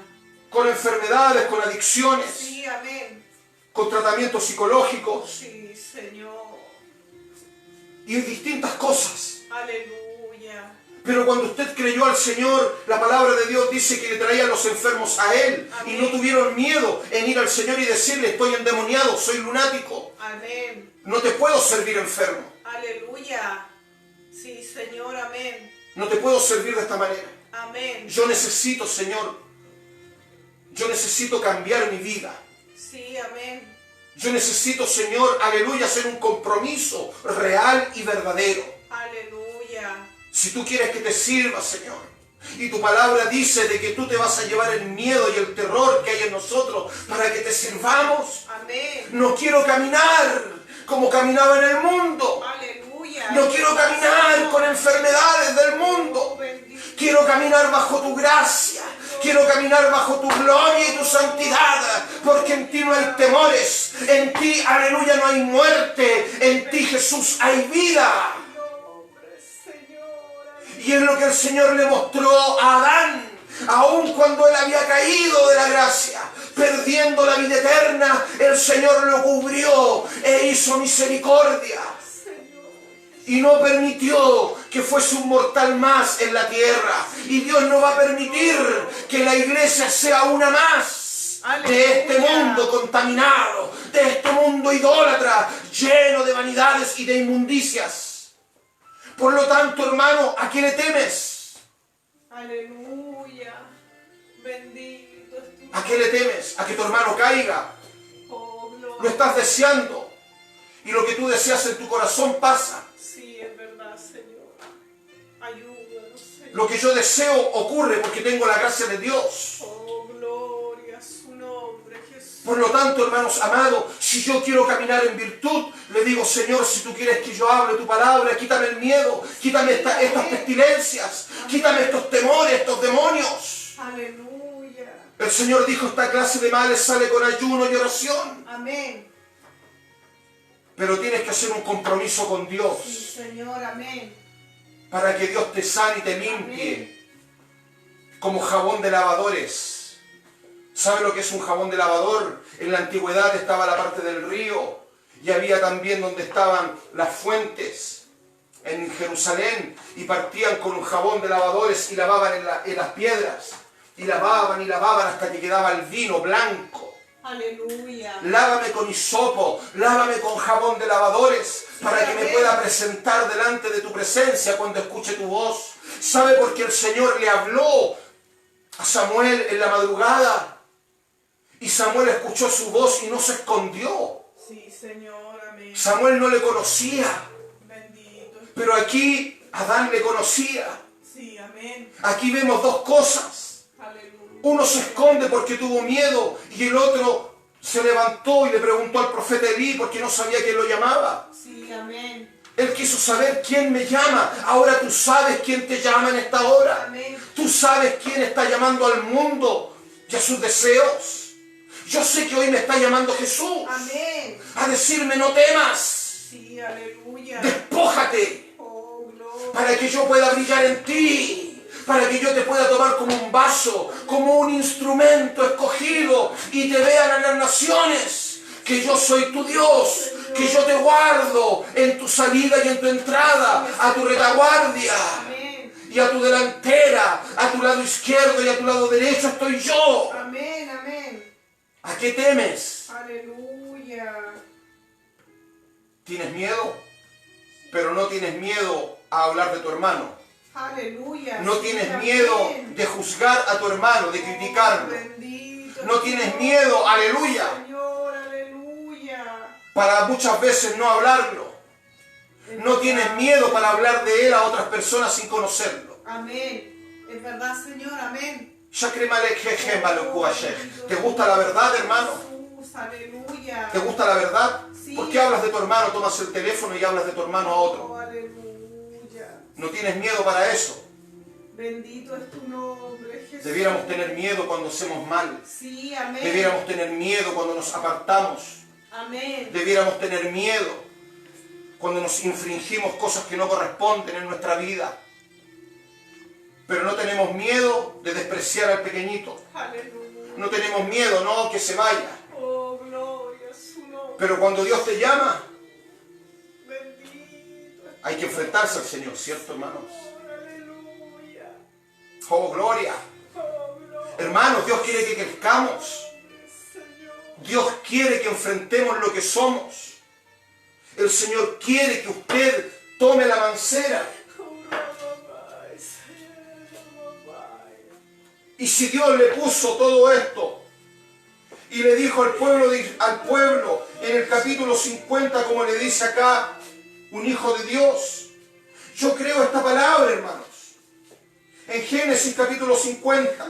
Con enfermedades, con adicciones, Sí, amén. con tratamientos psicológicos Sí, Señor. y distintas cosas. Aleluya. Pero cuando usted creyó al Señor, la palabra de Dios dice que le traían los enfermos a Él. Amén. Y no tuvieron miedo en ir al Señor y decirle: estoy endemoniado, soy lunático, Amén. no te puedo servir enfermo, Aleluya. Sí, Señor, amén. no te puedo servir de esta manera. Amén. Yo necesito, Señor, yo necesito cambiar mi vida. Sí, amén. Yo necesito, Señor, aleluya, hacer un compromiso real y verdadero. Aleluya. Si tú quieres que te sirva, Señor, y tu palabra dice de que tú te vas a llevar el miedo y el terror que hay en nosotros para que te sirvamos, Amén. no quiero caminar como caminaba en el mundo. Aleluya. No quiero caminar con enfermedades del mundo. Bendito. Quiero caminar bajo tu gracia. Quiero caminar bajo tu gloria y tu santidad. Porque en ti no hay temores. En ti, aleluya, no hay muerte. En ti, Jesús, hay vida. Nombre, Señor. Y es lo que el Señor le mostró a Adán. Aun cuando él había caído de la gracia, perdiendo la vida eterna, el Señor lo cubrió e hizo misericordia. Señor. Y no permitió que fuese un mortal más en la tierra. Y Dios no va a permitir que la iglesia sea una más de este mundo contaminado, de este mundo idólatra, lleno de vanidades y de inmundicias. Por lo tanto, hermano, ¿a qué le temes? Aleluya. Bendito es tu ¿A qué le temes? ¿A que tu hermano caiga? Oh, Lo gloria. estás deseando. Y lo que tú deseas en tu corazón pasa. Sí, es verdad, Señor. Ayúdanos, Señor. Lo que yo deseo ocurre porque tengo la gracia de Dios. Oh, gloria a su nombre, Jesús. Por lo tanto, hermanos amados, si yo quiero caminar en virtud, le digo: Señor, si tú quieres que yo hable tu palabra, quítame el miedo, quítame estas pestilencias, quítame estos temores, estos demonios. Aleluya. El Señor dijo: esta clase de males sale con ayuno y oración. Amén. Pero tienes que hacer un compromiso con Sí, Dios Señor, amén. para que Dios te sane y te limpie como jabón de lavadores. ¿Sabe lo que es un jabón de lavador? En la antigüedad estaba la parte del río y había también donde estaban las fuentes en Jerusalén, y partían con un jabón de lavadores y lavaban en las piedras y lavaban hasta que quedaba el vino blanco. Aleluya. Lávame con hisopo, lávame con jabón de lavadores, para que me pueda presentar delante de tu presencia cuando escuche tu voz. ¿Sabe por qué el Señor le habló a Samuel en la madrugada? Y Samuel escuchó su voz y no se escondió. Sí, Señor, amén. Samuel no le conocía, Bendito. pero aquí Adán le conocía. Sí, amén. Aquí vemos dos cosas. Aleluya. Uno se esconde porque tuvo miedo y el otro se levantó y le preguntó al profeta Elí porque no sabía quién lo llamaba. Sí, amén. Él quiso saber quién me llama. Ahora tú sabes quién te llama en esta hora. Amén. Tú sabes quién está llamando al mundo y a sus deseos. Yo sé que hoy me está llamando Jesús Amén. a decirme: no temas, Sí, aleluya. despójate, Oh, gloria. para que yo pueda brillar en ti, para que yo te pueda tomar como un vaso, como un instrumento escogido, y te vean en las naciones que yo soy tu Dios, que yo te guardo en tu salida y en tu entrada, a tu retaguardia Amén. y a tu delantera, a tu lado izquierdo y a tu lado derecho estoy yo. Amén, amén. ¿A qué temes? Aleluya. ¿Tienes miedo? Pero no tienes miedo a hablar de tu hermano. Aleluya. No Sí, tienes amén. miedo de juzgar a tu hermano, de criticarlo. Bendito. No tienes miedo, aleluya, Señor, aleluya. para muchas veces no hablarlo. No tienes miedo para hablar de él a otras personas sin conocerlo. Amén. Es verdad, Señor, amén. ¿Te gusta la verdad, hermano? Jesús, Aleluya. ¿Te gusta la verdad? Sí. ¿Por qué hablas de tu hermano, tomas el teléfono y hablas de tu hermano a otro? Oh, aleluya. ¿No tienes miedo para eso? Bendito es tu nombre, Jesús. Debiéramos tener miedo cuando hacemos mal. Sí, amén. Debiéramos tener miedo cuando nos apartamos. Amén. Debiéramos tener miedo cuando nos infringimos cosas que no corresponden en nuestra vida. Pero no tenemos miedo de despreciar al pequeñito. Aleluya. No tenemos miedo, no, que se vaya. Oh, gloria a su nombre. Pero cuando Dios te llama, Bendito. hay que enfrentarse al Señor, ¿cierto, hermanos? Aleluya. Oh, gloria. Oh, gloria. Hermanos, Dios quiere que crezcamos. Señor. Dios quiere que enfrentemos lo que somos. El Señor quiere que usted tome la mancera. Y si Dios le puso todo esto y le dijo al pueblo en el capítulo 50, como le dice acá, un hijo de Dios, yo creo esta palabra, hermanos. En Génesis capítulo 50,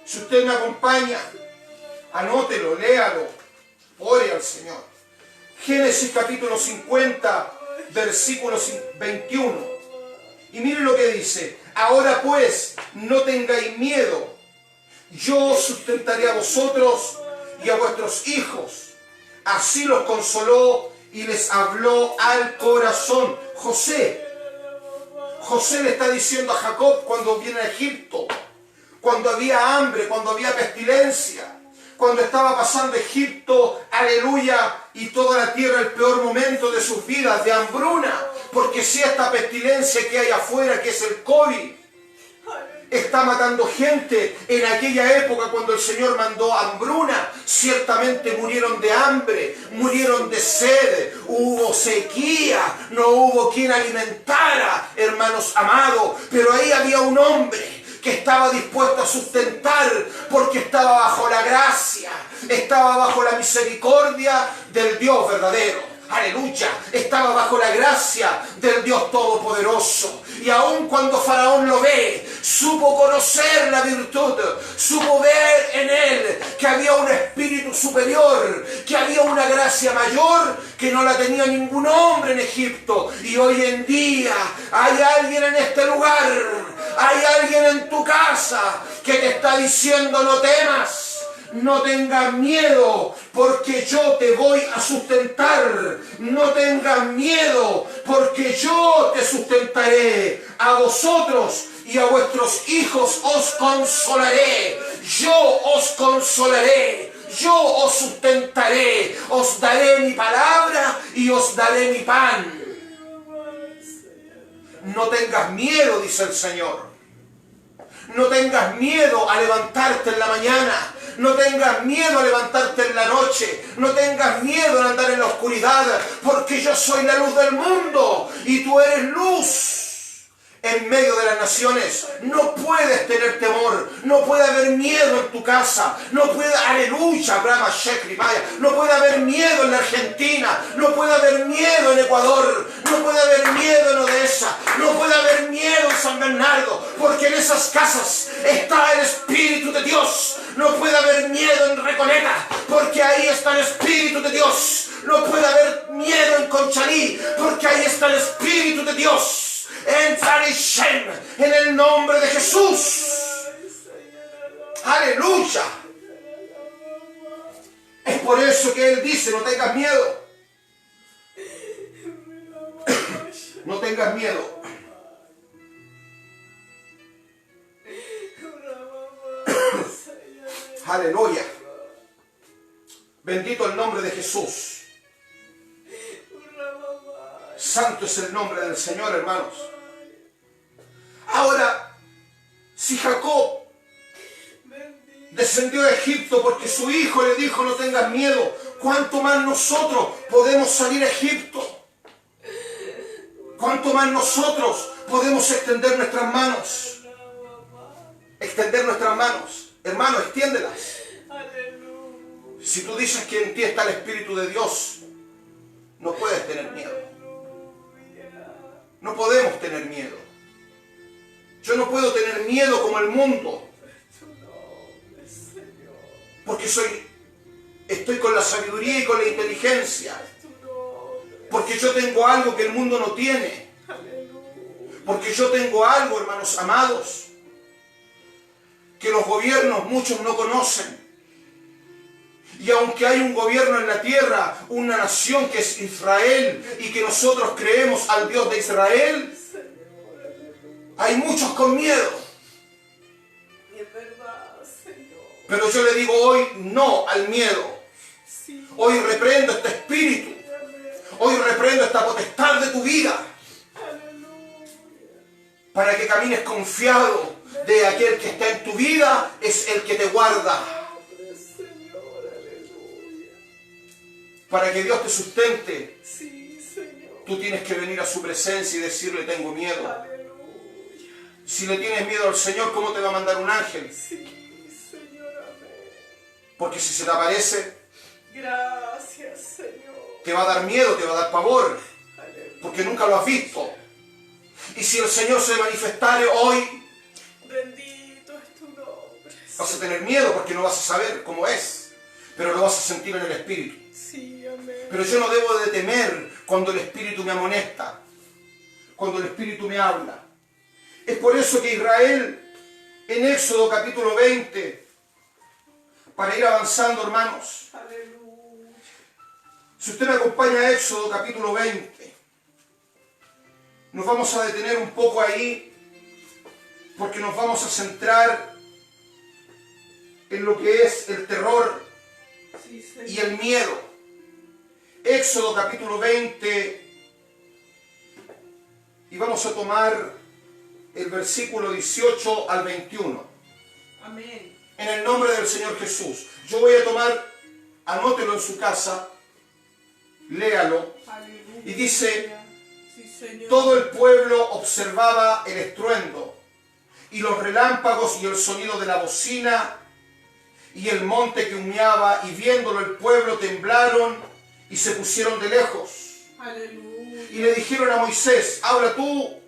si usted me acompaña, anótelo, léalo, ore al Señor. Génesis capítulo 50, versículo 21. Y mire lo que dice: ahora pues, no tengáis miedo, yo os sustentaré a vosotros y a vuestros hijos. Así los consoló y les habló al corazón. José le está diciendo a Jacob cuando viene a Egipto, cuando había hambre, cuando había pestilencia, cuando estaba pasando Egipto, aleluya, y toda la tierra el peor momento de sus vidas, de hambruna, porque si esta pestilencia que hay afuera, que es el COVID, está matando gente, en aquella época cuando el Señor mandó hambruna, ciertamente murieron de hambre, murieron de sed, hubo sequía, no hubo quien alimentara, hermanos amados, pero ahí había un hombre que estaba dispuesto a sustentar, porque estaba bajo la gracia, estaba bajo la misericordia del Dios verdadero. Aleluya, estaba bajo la gracia del Dios Todopoderoso. Y aun cuando Faraón lo ve, supo conocer la virtud, supo ver en él que había un espíritu superior, que había una gracia mayor que no la tenía ningún hombre en Egipto. Y hoy en día hay alguien en este lugar, hay alguien en tu casa que te está diciendo: no temas. No tengas miedo, porque yo te voy a sustentar. No tengas miedo, porque yo te sustentaré. A vosotros y a vuestros hijos os consolaré. Yo os consolaré. Yo os sustentaré. Os daré mi palabra y os daré mi pan. No tengas miedo, dice el Señor. No tengas miedo a levantarte en la mañana. No tengas miedo a levantarte en la noche. No tengas miedo a andar en la oscuridad, porque yo soy la luz del mundo y tú eres luz en medio de las naciones. No puedes tener temor, no puede haber miedo en tu casa, no puede, aleluya, Brahma Shekri Maya, no puede haber miedo en la Argentina, no puede haber miedo en Ecuador, no puede haber miedo en Odessa, no puede haber miedo en San Bernardo, porque en esas casas está el Espíritu de Dios. No puede haber miedo en Recoleta, porque ahí está el Espíritu de Dios. No puede haber miedo en Conchalí, porque ahí está el Espíritu de Dios. En Farishem, en el nombre de Jesús. Aleluya. Es por eso que Él dice: no tengas miedo. No tengas miedo. Aleluya. Bendito el nombre de Jesús. Santo es el nombre del Señor, hermanos. Ahora, si Jacob descendió de Egipto porque su hijo le dijo: no tengas miedo, ¿cuánto más nosotros podemos salir a Egipto? ¿Cuánto más nosotros podemos extender nuestras manos? Extender nuestras manos. Hermano, extiéndelas. Si tú dices que en ti está el Espíritu de Dios, no puedes tener miedo. No podemos tener miedo. Yo no puedo tener miedo como el mundo, porque porque estoy con la sabiduría y con la inteligencia. Porque yo tengo algo que el mundo no tiene. Porque yo tengo algo, hermanos amados, que los gobiernos muchos no conocen. Y aunque hay un gobierno en la tierra, una nación que es Israel, y que nosotros creemos al Dios de Israel, hay muchos con miedo. Pero yo le digo hoy no al miedo. Hoy reprendo este espíritu. Hoy reprendo esta potestad de tu vida. Para que camines confiado de aquel que está en tu vida, es el que te guarda. Para que Dios te sustente, tú tienes que venir a su presencia y decirle: tengo miedo. Si le tienes miedo al Señor, ¿cómo te va a mandar un ángel? Porque si se te aparece, gracias, Señor, te va a dar miedo, te va a dar pavor, porque nunca lo has visto. Y si el Señor se manifestare hoy, bendito es tu nombre. Vas a tener miedo porque no vas a saber cómo es, pero lo vas a sentir en el Espíritu. Sí, amén. Pero yo no debo de temer cuando el Espíritu me amonesta, cuando el Espíritu me habla. Es por eso que Israel, en Éxodo capítulo 20, para ir avanzando, hermanos, Aleluya. si usted me acompaña a Éxodo capítulo 20, nos vamos a detener un poco ahí, porque nos vamos a centrar en lo que es el terror y el miedo. Éxodo capítulo 20, y vamos a tomar el versículo 18 al 21. Amén. En el nombre del Señor Jesús. Yo voy a tomar, anótelo en su casa, léalo. Aleluya. Y dice: sí, Señor. todo el pueblo observaba el estruendo, y los relámpagos y el sonido de la bocina, y el monte que humeaba, y viéndolo el pueblo temblaron, y se pusieron de lejos. Aleluya. Y le dijeron a Moisés: habla tú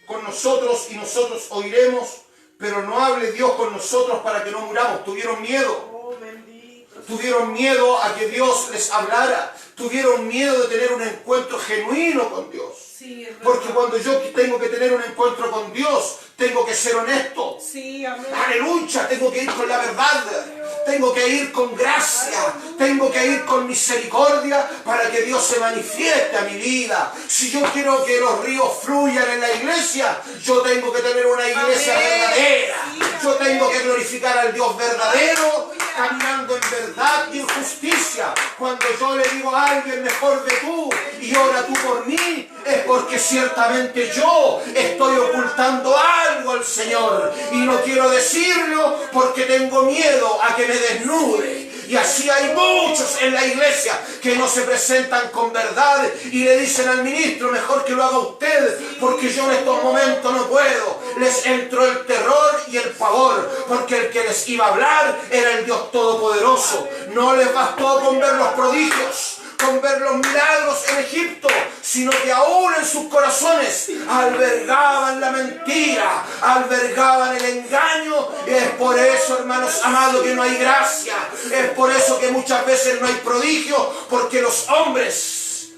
con nosotros y nosotros oiremos, pero no hable Dios con nosotros para que no muramos. Tuvieron miedo. Oh, bendito. Tuvieron miedo a que Dios les hablara. Tuvieron miedo de tener un encuentro genuino con Dios. Sí, es verdad. Porque cuando yo tengo que tener un encuentro con Dios, tengo que ser honesto. Sí, amén. Aleluya, tengo que ir con la verdad, tengo que ir con gracia, tengo que ir con misericordia para que Dios se manifieste a mi vida. Si yo quiero que los ríos fluyan en la iglesia, yo tengo que tener una iglesia verdadera. Yo tengo que glorificar al Dios verdadero, caminando en verdad y en justicia. Cuando yo le digo a alguien: mejor ve tú y ora tú por mí, es porque ciertamente yo estoy ocultando algo al Señor y no quiero decirlo porque tengo miedo a que me desnude. Y así hay muchos en la iglesia que no se presentan con verdad y le dicen al ministro: mejor que lo haga usted, porque yo en estos momentos no puedo. Les entró el terror y el pavor, porque el que les iba a hablar era el Dios Todopoderoso. No les bastó con ver los prodigios, con ver los milagros en Egipto, sino que aún en sus corazones albergaban la mentira, albergaban el engaño. Y es por eso, hermanos amados, que no hay gracia. Es por eso que muchas veces no hay prodigio, porque los hombres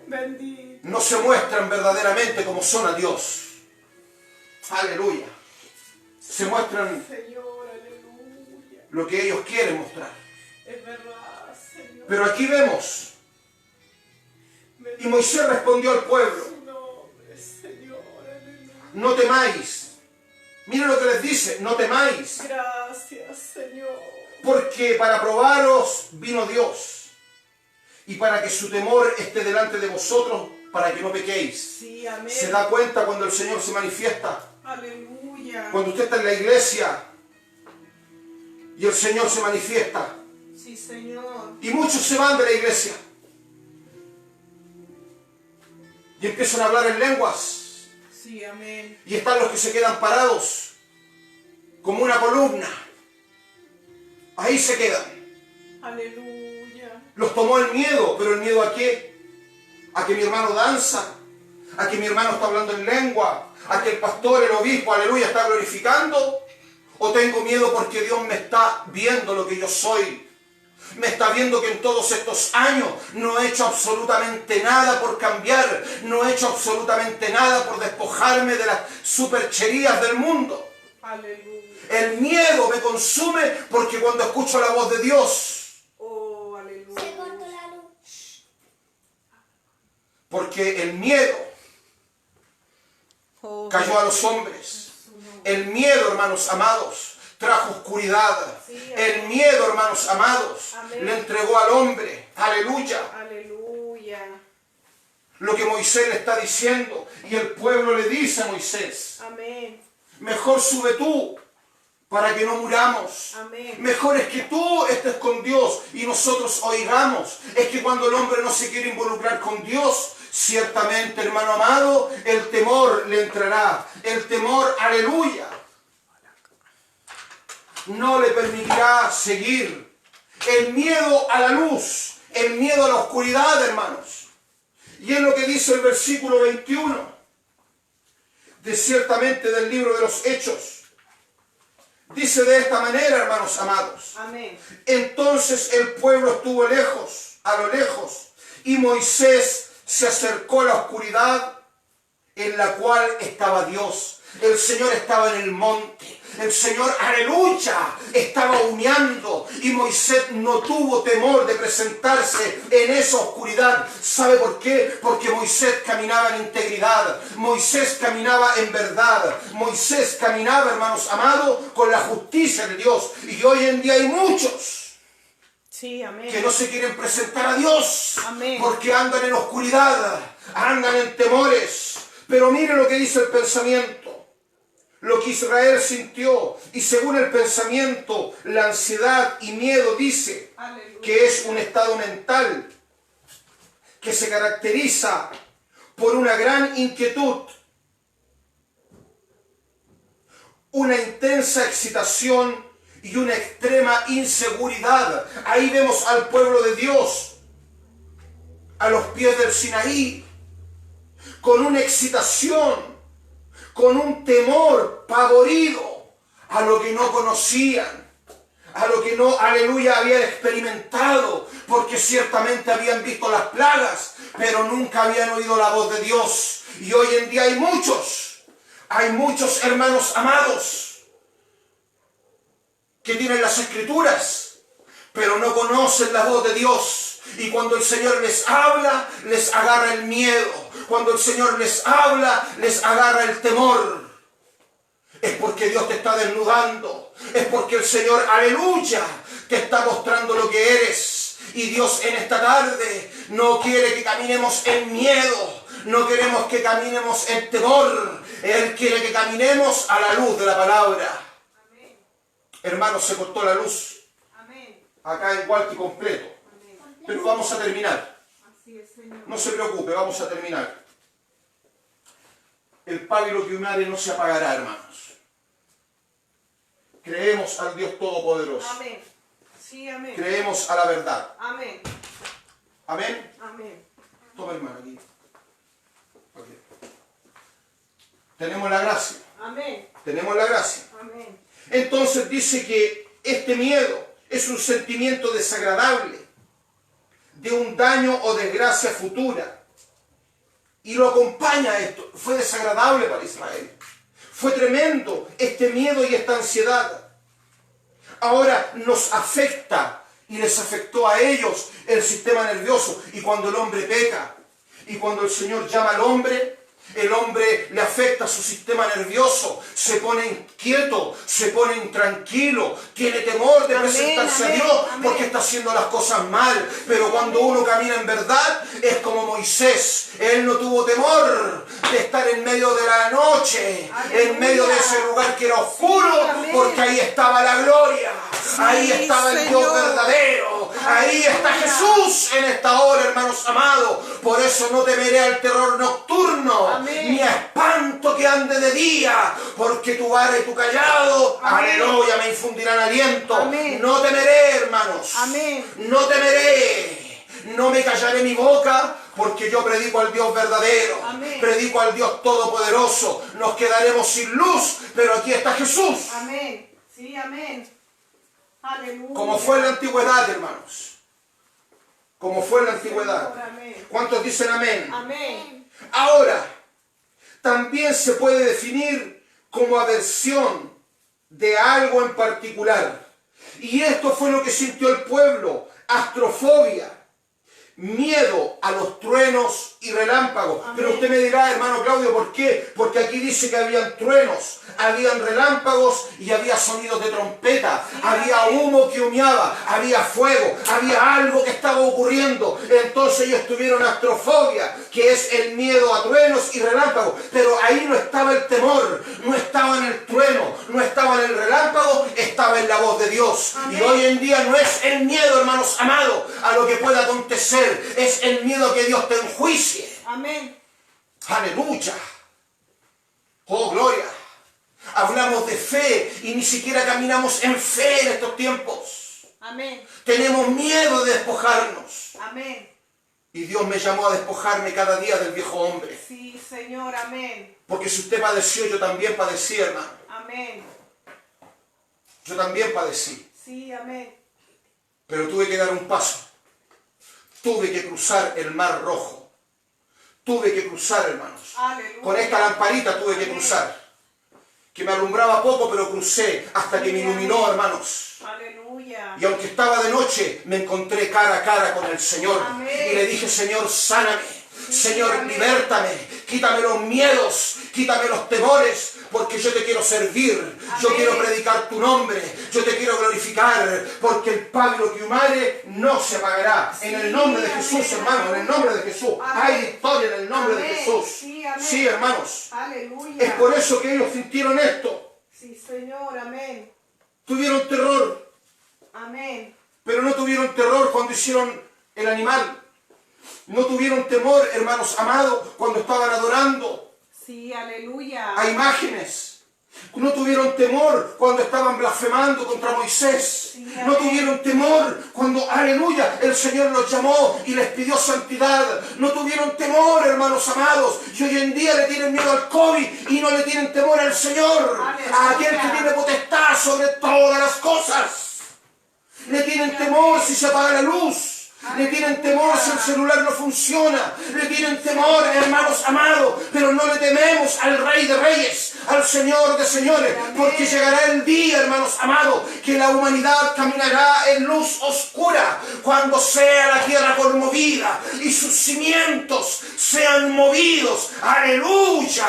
Bendito. no se muestran verdaderamente como son a Dios. Aleluya. Se muestran Señor, aleluya. lo que ellos quieren mostrar. Es verdad, Señor. Pero aquí vemos, y Moisés respondió al pueblo: Tu nombre, Señor, aleluya. no temáis. Miren lo que les dice: no temáis, Gracias, Señor. porque para probaros vino Dios, y para que su temor esté delante de vosotros, para que no pequéis. Sí, amén. ¿Se da cuenta cuando el Señor se manifiesta? Aleluya. Cuando usted está en la iglesia y el Señor se manifiesta, Sí, Señor. y muchos se van de la iglesia y empiezan a hablar en lenguas. Sí, amén. Y están los que se quedan parados como una columna. Ahí se quedan. Aleluya. Los tomó el miedo. ¿Pero el miedo a qué? A que mi hermano danza, a que mi hermano está hablando en lengua, a que el pastor, el obispo, aleluya, está glorificando. ¿O tengo miedo porque Dios me está viendo lo que yo soy? Me está viendo que en todos estos años no he hecho absolutamente nada por cambiar, no he hecho absolutamente nada por despojarme de las supercherías del mundo. Aleluya. El miedo me consume porque cuando escucho la voz de Dios, Oh, aleluya. Se cortó la luz. porque el miedo Oh, cayó a los hombres. El miedo, hermanos amados, trajo oscuridad. El miedo, hermanos amados, Amén. le entregó al hombre. Aleluya. Aleluya. Lo que Moisés le está diciendo. Y el pueblo le dice a Moisés, Amén. mejor sube tú para que no muramos. Amén. Mejor es que tú estés con Dios y nosotros oigamos. Es que cuando el hombre no se quiere involucrar con Dios, ciertamente, hermano amado, el temor le entrará. El temor, aleluya, no le permitirá seguir. El miedo a la luz, el miedo a la oscuridad, hermanos. Y es lo que dice el versículo 21, ciertamente del libro de los Hechos. Dice de esta manera, hermanos amados. Amén. Entonces el pueblo estuvo lejos, a lo lejos, y Moisés se acercó a la oscuridad en la cual estaba Dios. El Señor estaba en el monte. El Señor, aleluya, estaba humeando. Y Moisés no tuvo temor de presentarse en esa oscuridad. ¿Sabe por qué? Porque Moisés caminaba en integridad. Moisés caminaba en verdad. Moisés caminaba, hermanos amados, con la justicia de Dios. Y hoy en día hay muchos Sí, amén. que no se quieren presentar a Dios. Amén. Porque andan en oscuridad, andan en temores. Pero mire lo que dice el pensamiento. Lo que Israel sintió, y según el pensamiento, la ansiedad y miedo dice Aleluya. que es un estado mental que se caracteriza por una gran inquietud, una intensa excitación y una extrema inseguridad. Ahí vemos al pueblo de Dios a los pies del Sinaí, con una excitación, con un temor pavorido a lo que no conocían, a lo que no, aleluya, habían experimentado, porque ciertamente habían visto las plagas, pero nunca habían oído la voz de Dios. Y hoy en día hay muchos hermanos amados que tienen las escrituras, pero no conocen la voz de Dios. Y cuando el Señor les habla, les agarra el miedo. Cuando el Señor les habla, les agarra el temor. Es porque Dios te está desnudando. Es porque el Señor, aleluya, te está mostrando lo que eres. Y Dios en esta tarde no quiere que caminemos en miedo. No queremos que caminemos en temor. Él quiere que caminemos a la luz de la palabra. Amén. Hermanos, se cortó la luz Amén. acá en Hualqui completo. Pero vamos a terminar. Así es, Señor. No se preocupe, vamos a terminar. El pábilo que humare no se apagará, hermanos. Creemos al Dios Todopoderoso. Amén. Sí, amén. Creemos a la verdad. Amén. Amén. Amén. Toma, hermano, aquí. Ok. Tenemos la gracia. Amén. Tenemos la gracia. Amén. Entonces dice que este miedo es un sentimiento desagradable de un daño o desgracia futura. Y lo acompaña esto. Fue desagradable para Israel. Fue tremendo este miedo y esta ansiedad. Ahora nos afecta y les afectó a ellos el sistema nervioso. Y cuando el hombre peca y cuando el Señor llama al hombre, el hombre le afecta su sistema nervioso, se pone inquieto, se pone intranquilo, tiene temor de presentarse a Dios porque está haciendo las cosas mal. Pero cuando uno camina en verdad, es como Moisés. Él no tuvo temor de estar en medio de la noche, en medio de ese lugar que era oscuro, porque ahí estaba la gloria, ahí estaba el Dios verdadero, ahí está Jesús en esta hora, hermanos amados. Por eso no temeré al terror nocturno, ni a espanto que ande de día, porque tu vara y tu callado, aleluya, me infundirán aliento. Amén. No temeré, hermanos. Amén. No temeré. No me callaré mi boca, porque yo predico al Dios verdadero. Amén. Predico al Dios todopoderoso. Nos quedaremos sin luz, pero aquí está Jesús. Amén. Sí, amén. Aleluya. Como fue en la antigüedad, hermanos. Como fue en la antigüedad. Señor, amén. ¿Cuántos dicen amén? Amén. Ahora, también se puede definir como aversión de algo en particular. Y esto fue lo que sintió el pueblo: astrofobia, miedo a los truenos y relámpagos. Amén. Pero usted me dirá, hermano Claudio, ¿por qué? Porque aquí dice que habían truenos, habían relámpagos y había sonidos de trompeta, Sí, había amén. humo que humeaba, había fuego, había algo que estaba ocurriendo. Entonces ellos tuvieron astrofobia, que es el miedo a truenos y relámpagos. Pero ahí no estaba el temor, no estaba en el trueno, no estaba en el relámpago, estaba en la voz de Dios. Amén. Y hoy en día no es el miedo, hermanos amados, a lo que pueda acontecer, es el miedo que Dios te enjuicie. Amén. Aleluya. Oh, gloria. Hablamos de fe y ni siquiera caminamos en fe en estos tiempos. Amén. Tenemos miedo de despojarnos. Amén. Y Dios me llamó a despojarme cada día del viejo hombre. Sí, Señor, amén. Porque si usted padeció, yo también padecí, hermano. Amén. Yo también padecí. Sí, amén. Pero tuve que dar un paso. Tuve que cruzar el mar rojo. Tuve que cruzar, hermanos. Aleluya. Con esta lamparita tuve que Amén. cruzar. Que me alumbraba poco, pero crucé hasta que me iluminó, hermanos. Aleluya. Y aunque estaba de noche, me encontré cara a cara con el Señor. Amén. Y le dije: Señor, sáname. Señor, amén. libértame. Quítame los miedos. Quítame los temores. Porque yo te quiero servir. Yo Amén. quiero predicar tu nombre. Yo te quiero glorificar. Porque el pábilo que humare no se apagará. En el nombre de amén, Jesús, hermano. En el nombre de Jesús. Amén. Hay victoria en el nombre de Amén. Jesús. Sí, amén. Sí, hermanos. Aleluya. Es por eso que ellos sintieron esto. Sí, Señor, amén. Tuvieron terror. Amén. Pero no tuvieron terror cuando hicieron el animal. No tuvieron temor, hermanos amados, cuando estaban adorando Sí, aleluya. a imágenes. No tuvieron temor cuando estaban blasfemando contra Moisés. Sí, No amén. tuvieron temor cuando, aleluya, el Señor los llamó y les pidió santidad. No tuvieron temor, hermanos amados. Y hoy en día le tienen miedo al COVID y no le tienen temor al Señor. Aleluya. A aquel que tiene potestad sobre todas las cosas. Le tienen temor si se apaga la luz. Le tienen temor si el celular no funciona. Le tienen temor, hermanos amados. Pero no le tememos al Rey de Reyes, al Señor de Señores. Porque llegará el día, hermanos amados, que la humanidad caminará en luz oscura. Cuando sea la tierra conmovida y sus cimientos sean movidos. ¡Aleluya!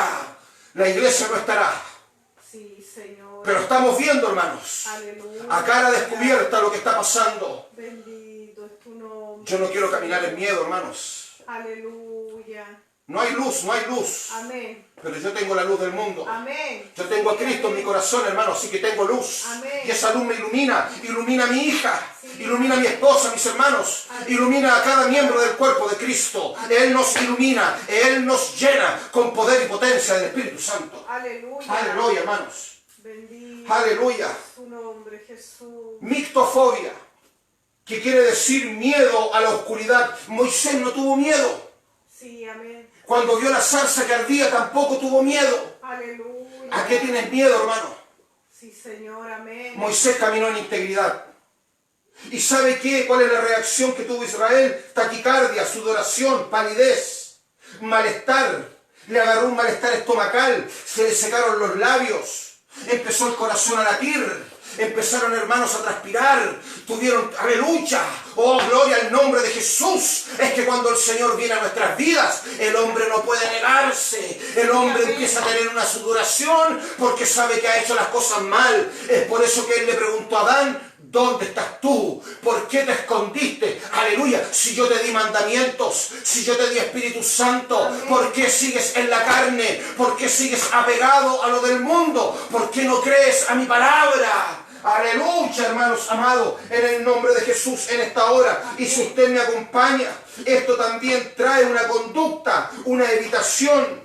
La iglesia no estará. Sí, Señor. Pero estamos viendo, hermanos, Aleluya. a cara descubierta lo que está pasando. Bendito es tu nombre. Yo no quiero caminar en miedo, hermanos. Aleluya. No hay luz, no hay luz. Amén. Pero yo tengo la luz del mundo. Amén. Yo tengo a Cristo en mi corazón, hermano, así que tengo luz. Amén. Y esa luz me ilumina. Ilumina a mi hija. Sí. Ilumina a mi esposa, a mis hermanos. Amén. Ilumina a cada miembro del cuerpo de Cristo. Él nos ilumina. Él nos llena con poder y potencia del Espíritu Santo. Aleluya. Aleluya, hermanos. Bendito Aleluya. es tu nombre, Jesús. Mictofobia, que quiere decir miedo a la oscuridad. Moisés no tuvo miedo. Sí, amén. Cuando vio la zarza que ardía tampoco tuvo miedo. Aleluya. ¿A qué tienes miedo, hermano? Sí, Señor, amén. Moisés caminó en integridad. ¿Y sabe qué? ¿Cuál es la reacción que tuvo Israel? Taquicardia, sudoración, palidez, malestar. Le agarró un malestar estomacal, se le secaron los labios, empezó el corazón a latir. Empezaron, hermanos, a transpirar. Tuvieron, aleluya, oh, gloria al nombre de Jesús. Es que cuando el Señor viene a nuestras vidas, el hombre no puede negarse. El hombre empieza a tener una sudoración porque sabe que ha hecho las cosas mal. Es por eso que él le preguntó a Adán: ¿dónde estás tú? ¿Por qué te escondiste? Aleluya, si yo te di mandamientos, si yo te di Espíritu Santo, Amén. ¿por qué sigues en la carne? ¿Por qué sigues apegado a lo del mundo? ¿Por qué no crees a mi palabra? Aleluya, hermanos amados, en el nombre de Jesús en esta hora. Y si usted me acompaña, esto también trae una conducta, una evitación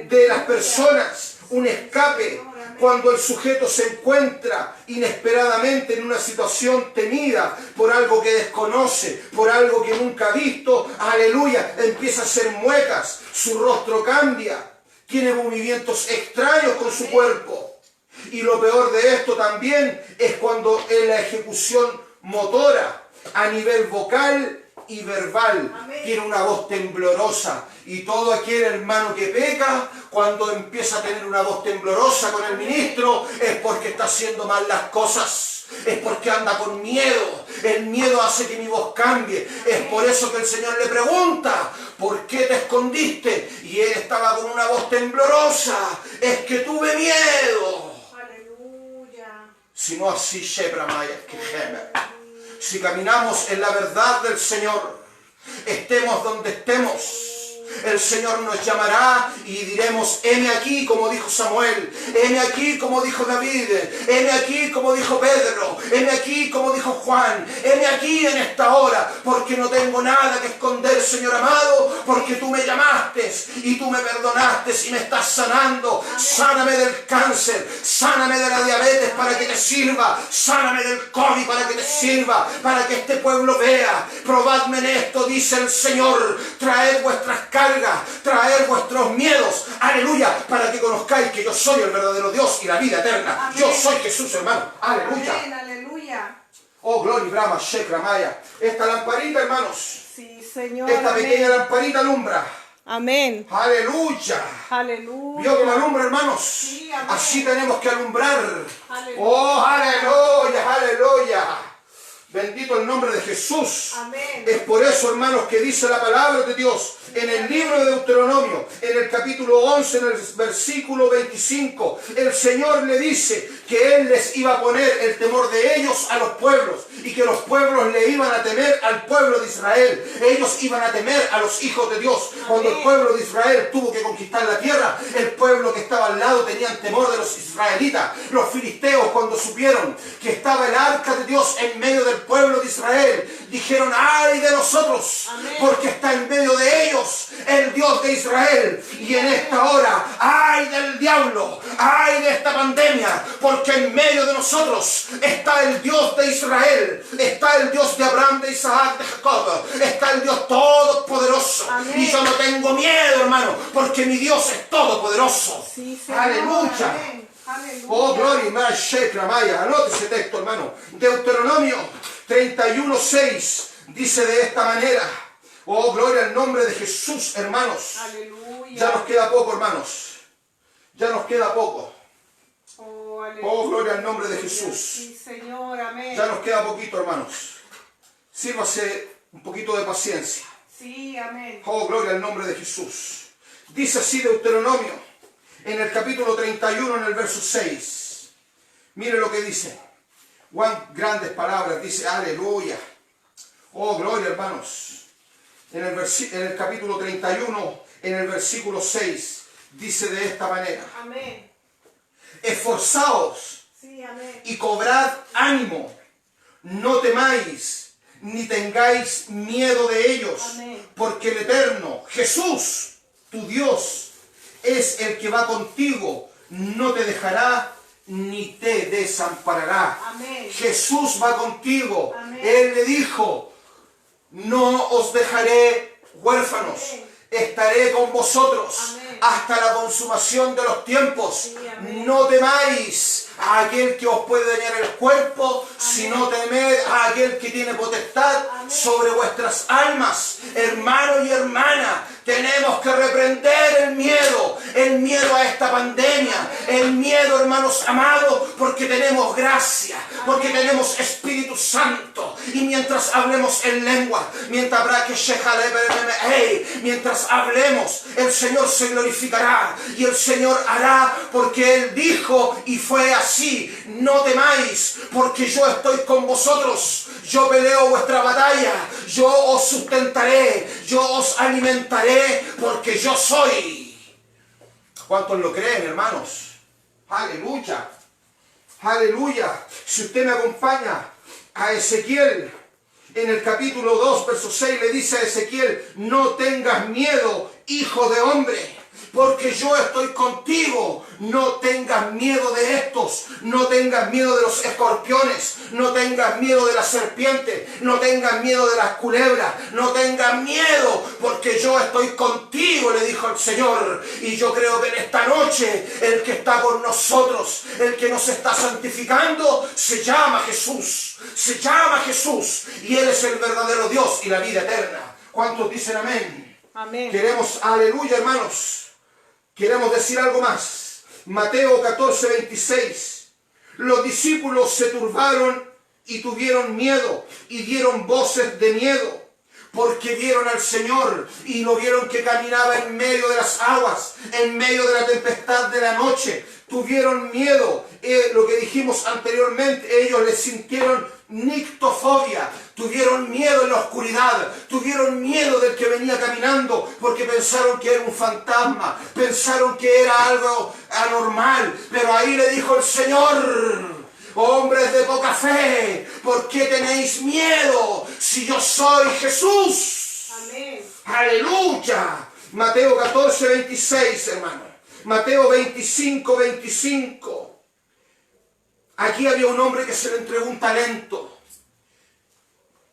de las personas, un escape. Cuando el sujeto se encuentra inesperadamente en una situación temida por algo que desconoce, por algo que nunca ha visto, aleluya, empieza a hacer muecas, su rostro cambia, tiene movimientos extraños con su cuerpo. Y lo peor de esto también es cuando en la ejecución motora, a nivel vocal y verbal, Amén. tiene una voz temblorosa. Y todo aquel hermano que peca, cuando empieza a tener una voz temblorosa con el ministro, es porque está haciendo mal las cosas. Es porque anda con miedo. El miedo hace que mi voz cambie. Es por eso que el Señor le pregunta, ¿por qué te escondiste? Y él estaba con una voz temblorosa. Es que tuve miedo. Aleluya. Si no así, Shebra Maya, que gemer. Si caminamos en la verdad del Señor, estemos donde estemos, el Señor nos llamará y diremos, heme aquí, como dijo Samuel, heme aquí, como dijo David, heme aquí, como dijo Pedro, heme aquí, como dijo Juan, heme aquí en esta hora, porque no tengo nada que esconder, Señor amado, porque tú me llamaste y tú me perdonaste y me estás sanando. Sáname del cáncer, sáname de la diabetes para que te sirva, sáname del COVID para que te sirva, para que este pueblo vea. Probadme en esto, dice el Señor, traed vuestras cargas, traer vuestros miedos, aleluya, para que conozcáis que yo soy el verdadero Dios y la vida eterna. Amén. Yo soy Jesús, hermano, aleluya. Amén, aleluya. Oh, gloria, Brahma, Shekra, Maya. Esta lamparita, hermanos, Sí, Señor. esta Amén. pequeña lamparita alumbra. Amén. Aleluya. Aleluya. ¿Vio cómo alumbra, hermanos? Sí, amén. Así tenemos que alumbrar. Aleluya. Oh, aleluya, aleluya. Bendito el nombre de Jesús. Amén. Es por eso, hermanos, que dice la palabra de Dios en el libro de Deuteronomio, en el capítulo 11, en el versículo 25. El Señor le dice que Él les iba a poner el temor de ellos a los pueblos y que los pueblos le iban a temer al pueblo de Israel. Ellos iban a temer a los hijos de Dios. Cuando el pueblo de Israel tuvo que conquistar la tierra, el pueblo que estaba al lado tenían temor de los israelitas. Los filisteos, cuando supieron que estaba el arca de Dios en medio del pueblo de Israel, dijeron, ¡ay de nosotros! Amén. Porque está en medio de ellos el Dios de Israel. Y en esta hora, ¡ay del diablo! ¡Ay de esta pandemia! Porque en medio de nosotros está el Dios de Israel, está el Dios de Abraham, de Isaac, de Jacob, está el Dios todopoderoso. Amén. Y yo no tengo miedo, hermano, porque mi Dios es todopoderoso. Sí, Señor. Aleluya. Amén. Aleluya. Oh, gloria, Maya, Shekra, Maya. Anote ese texto, hermano. Deuteronomio 31:6 dice de esta manera. Oh, gloria al nombre de Jesús, hermanos. Aleluya. Ya nos queda poco, hermanos. Ya nos queda poco. Oh, aleluya. Oh, gloria al nombre de Jesús. Sí, Señor. Amén. Ya nos queda poquito, hermanos. Sírvase un poquito de paciencia. Sí, amén. Oh, gloria al nombre de Jesús. Dice así Deuteronomio, en el capítulo 31, en el verso 6. Mire lo que dice. Grandes palabras. Dice, aleluya. Oh, gloria, hermanos. En el capítulo 31, en el versículo 6, dice de esta manera. Amén. Esforzaos Sí, amén. y cobrad ánimo. No temáis, ni tengáis miedo de ellos. Amén. Porque el Eterno, Jesús, tu Dios, es el que va contigo. No te dejará ni te desamparará. Amén. Jesús va contigo. Amén. Él le dijo, no os dejaré huérfanos. Amén. Estaré con vosotros Amén. hasta la consumación de los tiempos. Sí, amén. No temáis a aquel que os puede dañar el cuerpo, sino temed a aquel que tiene potestad Amén. sobre vuestras almas. Hermano y hermana, tenemos que reprender el miedo a esta pandemia, el miedo, hermanos amados, porque tenemos gracia, porque tenemos Espíritu Santo. Y mientras hablemos en lengua, mientras hablemos, el Señor se glorificará y el Señor hará, porque Él dijo y fue así. No temáis, porque yo estoy con vosotros. Yo peleo vuestra batalla, yo os sustentaré, yo os alimentaré, porque yo soy. ¿Cuántos lo creen, hermanos? Aleluya, aleluya. Si usted me acompaña a Ezequiel, en el capítulo 2, verso 6, le dice a Ezequiel, no tengas miedo, hijo de hombre. porque yo estoy contigo. No tengas miedo de estos, no tengas miedo de los escorpiones, no tengas miedo de la serpiente, no tengas miedo de las culebras, no tengas miedo, porque yo estoy contigo, le dijo el Señor. Y yo creo que en esta noche el que está con nosotros, el que nos está santificando, se llama Jesús, se llama Jesús, y Él es el verdadero Dios y la vida eterna. ¿Cuántos dicen amén? Amén. Queremos, aleluya, hermanos, queremos decir algo más. Mateo 14, 26. Los discípulos se turbaron y tuvieron miedo y dieron voces de miedo, porque vieron al Señor y lo vieron que caminaba en medio de las aguas, en medio de la tempestad de la noche. Tuvieron miedo, lo que dijimos anteriormente, ellos les sintieron nictofobia, tuvieron miedo en la oscuridad, tuvieron miedo del que venía caminando, porque pensaron que era un fantasma, pensaron que era algo anormal, pero ahí le dijo el Señor: hombres de poca fe, ¿por qué tenéis miedo si yo soy Jesús? Amén. Aleluya. Mateo 14, 26, hermano. Mateo 25, 25. Aquí había un hombre que se le entregó un talento.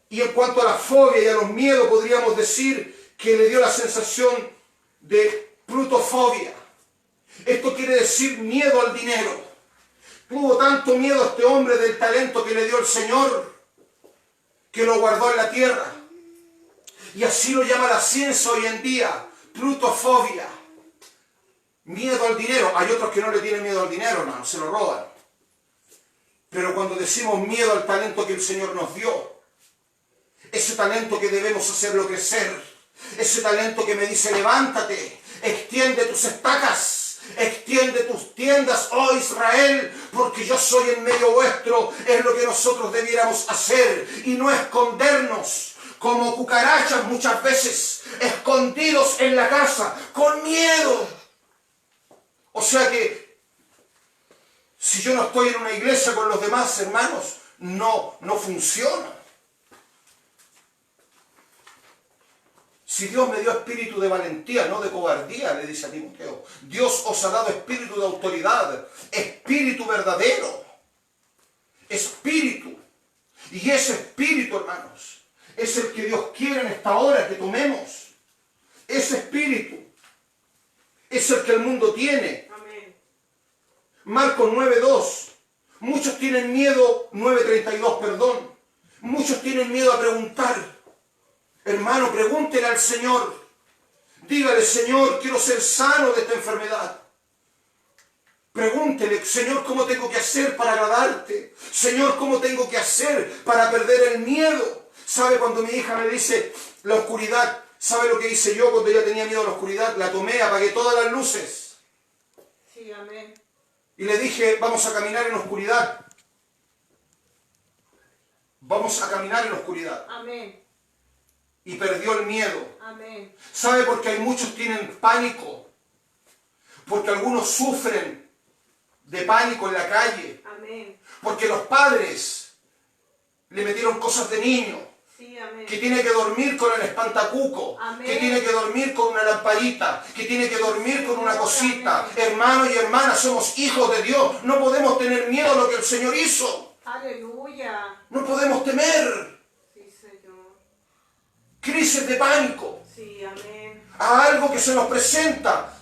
Y en cuanto a la fobia y a los miedos, podríamos decir que le dio la sensación de plutofobia. Esto quiere decir miedo al dinero. Tuvo tanto miedo este hombre del talento que le dio el Señor, que lo guardó en la tierra. Y así lo llama la ciencia hoy en día, plutofobia. Miedo al dinero. Hay otros que no le tienen miedo al dinero, hermano, se lo roban. Pero cuando decimos miedo al talento que el Señor nos dio, ese talento que debemos hacerlo crecer, ese talento que me dice: levántate, extiende tus estacas, extiende tus tiendas, oh Israel, porque yo soy en medio vuestro, es lo que nosotros debiéramos hacer, y no escondernos como cucarachas muchas veces, escondidos en la casa, con miedo. O sea que, si yo no estoy en una iglesia con los demás hermanos, no funciona. Si Dios me dio espíritu de valentía, no de cobardía, le dice a Timoteo. Dios os ha dado espíritu de autoridad, espíritu verdadero, espíritu. Y ese espíritu, hermanos, es el que Dios quiere en esta hora que tomemos. Ese espíritu es el que el mundo tiene. Amén. Marcos 9:2. Muchos tienen miedo, 9:32, perdón. Muchos tienen miedo a preguntar. Hermano, pregúntele al Señor. Dígale: Señor, quiero ser sano de esta enfermedad. Pregúntele: Señor, ¿cómo tengo que hacer para agradarte? Señor, ¿cómo tengo que hacer para perder el miedo? ¿Sabe cuando mi hija me dice la oscuridad? ¿Sabe lo que hice yo cuando ella tenía miedo a la oscuridad? La tomé, apagué todas las luces. Sí, amén. Y le dije: vamos a caminar en la oscuridad. Vamos a caminar en la oscuridad. Amén. Y perdió el miedo. Amén. ¿Sabe por qué hay muchos tienen pánico? Porque algunos sufren de pánico en la calle. Amén. Porque los padres le metieron cosas de niño. Sí, amén. Que tiene que dormir con el espantacuco, Amén. que tiene que dormir con una lamparita, que tiene que dormir con una cosita. Hermanos y hermanas, somos hijos de Dios. No podemos tener miedo a lo que el Señor hizo. Aleluya. No podemos temer. Sí, Señor. Crisis de pánico. Sí, amén. A algo que se nos presenta.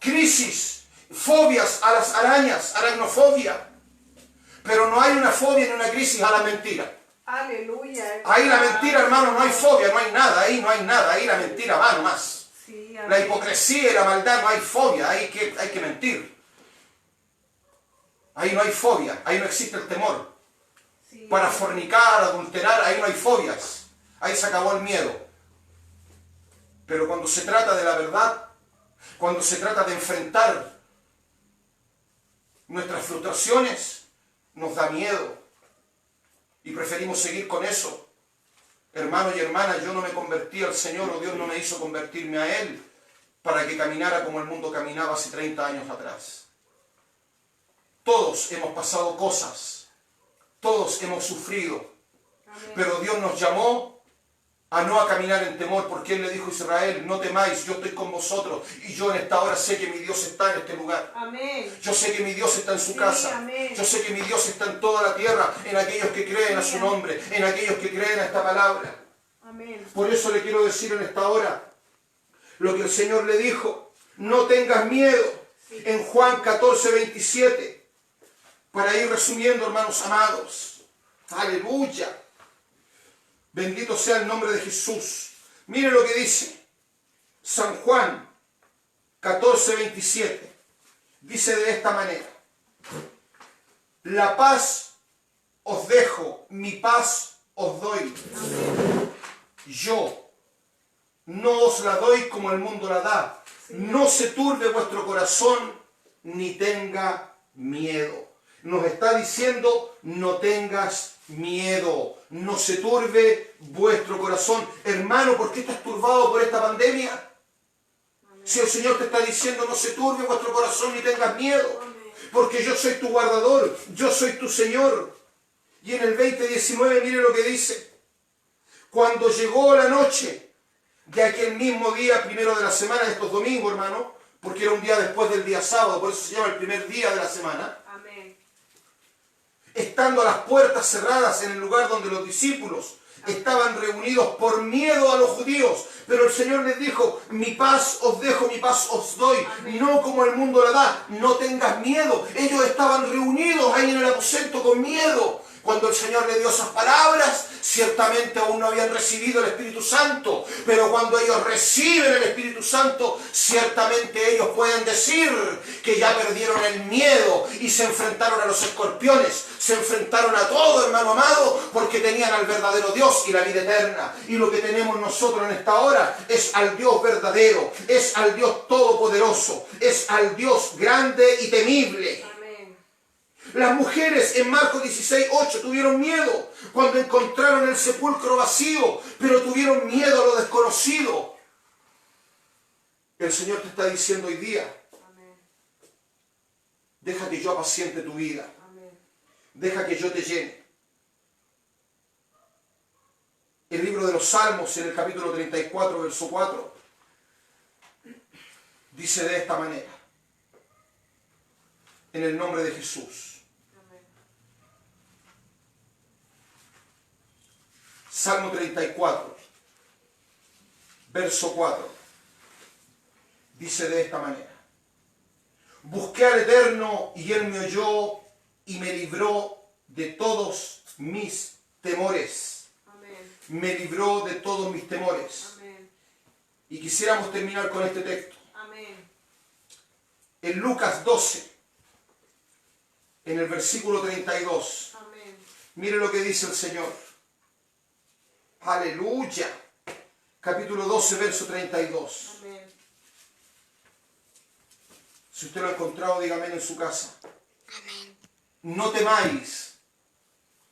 Crisis, fobias a las arañas, aracnofobia. Pero no hay una fobia ni una crisis a la mentira. Aleluya. Ahí la mentira, hermano, no hay fobia, no hay nada, ahí no hay nada, ahí la mentira va nomás. Sí, La amén. hipocresía y la maldad, no hay fobia, hay que mentir. Ahí no hay fobia, ahí no existe el temor. Sí, Para amén. fornicar, adulterar, ahí no hay fobias. Ahí se acabó el miedo. Pero cuando se trata de la verdad, cuando se trata de enfrentar nuestras frustraciones, nos da miedo. Y preferimos seguir con eso. Hermanos y hermanas, yo no me convertí al Señor, o Dios no me hizo convertirme a Él para que caminara como el mundo caminaba hace 30 años atrás. Todos hemos pasado cosas, todos hemos sufrido, Amén. pero Dios nos llamó a no caminar en temor, porque Él le dijo a Israel, no temáis, yo estoy con vosotros, y yo en esta hora sé que mi Dios está en este lugar. Amén. Yo sé que mi Dios está en su Sí, casa. amén. Yo sé que mi Dios está en toda la tierra, en aquellos que creen a su nombre, en aquellos que creen a esta palabra. Amén. Por eso le quiero decir en esta hora lo que el Señor le dijo. No tengas miedo. En Juan 14, 27. Para ir resumiendo, hermanos amados. Aleluya. Bendito sea el nombre de Jesús. Mire lo que dice San Juan 14, 27. Dice de esta manera. La paz os dejo, mi paz os doy. Yo no os la doy como el mundo la da. No se turbe vuestro corazón ni tenga miedo. Nos está diciendo, no tengas miedo. No se turbe vuestro corazón. Hermano, ¿por qué estás turbado por esta pandemia? Si el Señor te está diciendo, no se turbe vuestro corazón ni tengas miedo. Porque yo soy tu guardador, yo soy tu Señor. Y en el 20:19, mire lo que dice. Cuando llegó la noche de aquel mismo día, primero de la semana, de estos domingos, hermano, porque era un día después del día sábado, por eso se llama el primer día de la semana. Amén. Estando las puertas cerradas en el lugar donde los discípulos estaban reunidos por miedo a los judíos, pero el Señor les dijo, mi paz os dejo, mi paz os doy, no como el mundo la da, no tengas miedo. Ellos estaban reunidos ahí en el aposento con miedo. Cuando el Señor le dio esas palabras, ciertamente aún no habían recibido el Espíritu Santo, pero cuando ellos reciben el Espíritu Santo, ciertamente ellos pueden decir que ya perdieron el miedo y se enfrentaron a los escorpiones, se enfrentaron a todo, hermano amado, porque tenían al verdadero Dios y la vida eterna. Y lo que tenemos nosotros en esta hora es al Dios verdadero, es al Dios todopoderoso, es al Dios grande y temible. Las mujeres en Marcos 16:8 tuvieron miedo cuando encontraron el sepulcro vacío, pero tuvieron miedo a lo desconocido. El Señor te está diciendo hoy día, deja que yo apaciente tu vida, deja que yo te llene. El libro de los Salmos, en el capítulo 34, verso 4, dice de esta manera, en el nombre de Jesús. Salmo 34, verso 4, dice de esta manera, busqué al Eterno y Él me oyó y me libró de todos mis temores. Amén. Me libró de todos mis temores. Amén. Y quisiéramos terminar con este texto. Amén. En Lucas 12, en el versículo 32, amén, mire lo que dice el Señor. Aleluya. Capítulo 12, verso 32. Amén. Si usted lo ha encontrado, dígame en su casa. Amén. No temáis,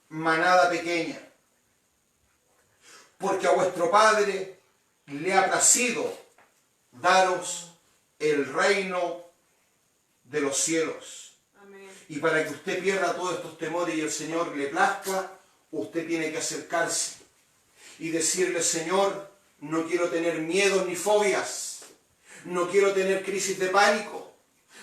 manada pequeña, porque a vuestro Padre le ha placido daros el reino de los cielos. Amén. Y para que usted pierda todos estos temores y el Señor le plazca, usted tiene que acercarse y decirle, Señor, no quiero tener miedos ni fobias, no quiero tener crisis de pánico,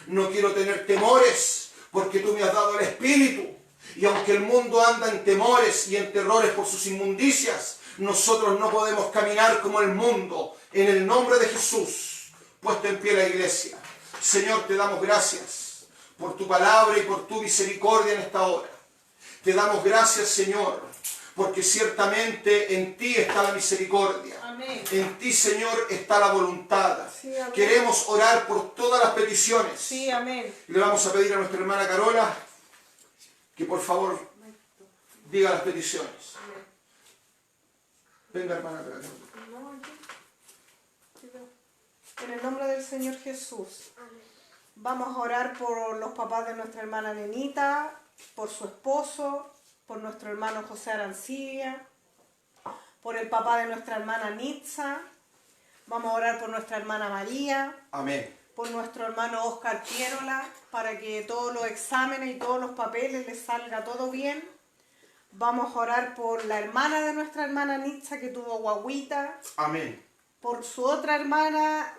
no quiero tener temores, porque tú me has dado el Espíritu. Y aunque el mundo anda en temores y en terrores por sus inmundicias, nosotros no podemos caminar como el mundo. En el nombre de Jesús, puesto en pie la iglesia. Señor, te damos gracias por tu palabra y por tu misericordia en esta hora. Te damos gracias, Señor, porque ciertamente en ti está la misericordia. Amén. En ti, Señor, está la voluntad. Sí, queremos orar por todas las peticiones. Sí, amén. Y le vamos a pedir a nuestra hermana Carola que por favor diga las peticiones. Amén. Venga, hermana Carola. En el nombre del Señor Jesús, vamos a orar por los papás de nuestra hermana Nenita, por su esposo, por nuestro hermano José Arancibia, por el papá de nuestra hermana Nitza. Vamos a orar por nuestra hermana María. Amén. Por nuestro hermano Oscar Pierola, para que todos los exámenes y todos los papeles les salga todo bien. Vamos a orar por la hermana de nuestra hermana Nitza que tuvo guaguita. Amén. Por su otra hermana,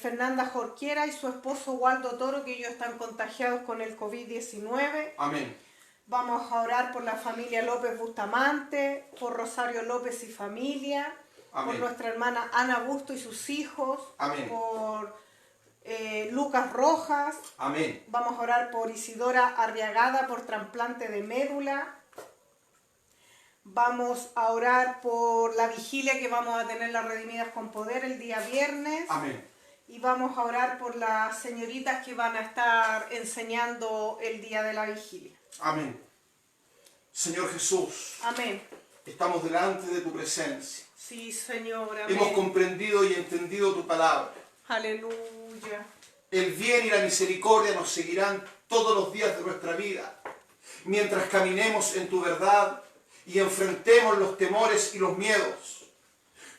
Fernanda Jorquera, y su esposo Waldo Toro, que ellos están contagiados con el COVID-19. Amén. Vamos a orar por la familia López Bustamante, por Rosario López y familia, Amén. por nuestra hermana Ana Busto y sus hijos, Amén. por Lucas Rojas. Amén. Vamos a orar por Isidora Arriagada por trasplante de médula. Vamos a orar por la vigilia que vamos a tener las Redimidas con Poder el día viernes. Amén. Y vamos a orar por las señoritas que van a estar enseñando el día de la vigilia. Amén. Señor Jesús, Amén. estamos delante de tu presencia. Sí, Señor. Amén. Hemos comprendido y entendido tu palabra. Aleluya. El bien y la misericordia nos seguirán todos los días de nuestra vida, mientras caminemos en tu verdad y enfrentemos los temores y los miedos.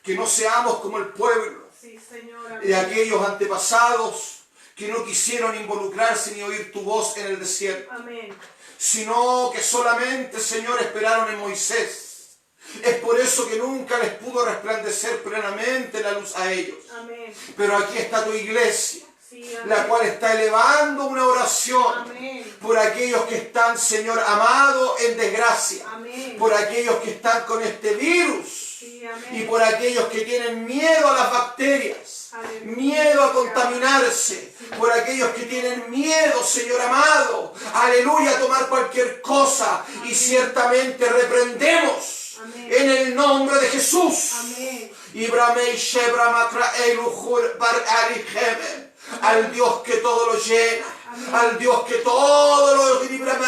Que no seamos como el pueblo Sí, Señor. de Amén. aquellos antepasados que no quisieron involucrarse ni oír tu voz en el desierto, Amén. sino que solamente, Señor, esperaron en Moisés. Es por eso que nunca les pudo resplandecer plenamente la luz a ellos. Amén. Pero aquí está tu iglesia, Sí, amén. la cual está elevando una oración Amén. por aquellos que están, Señor amado, en desgracia, Amén. por aquellos que están con este virus Sí, amén. y por aquellos que tienen miedo a las bacterias, Aleluya. miedo a contaminarse, por aquellos que tienen miedo, Señor amado, aleluya, a tomar cualquier cosa, y ciertamente reprendemos Amén. en el nombre de Jesús. Amén. Al Dios que todo lo llena, al Dios que todo lo libra.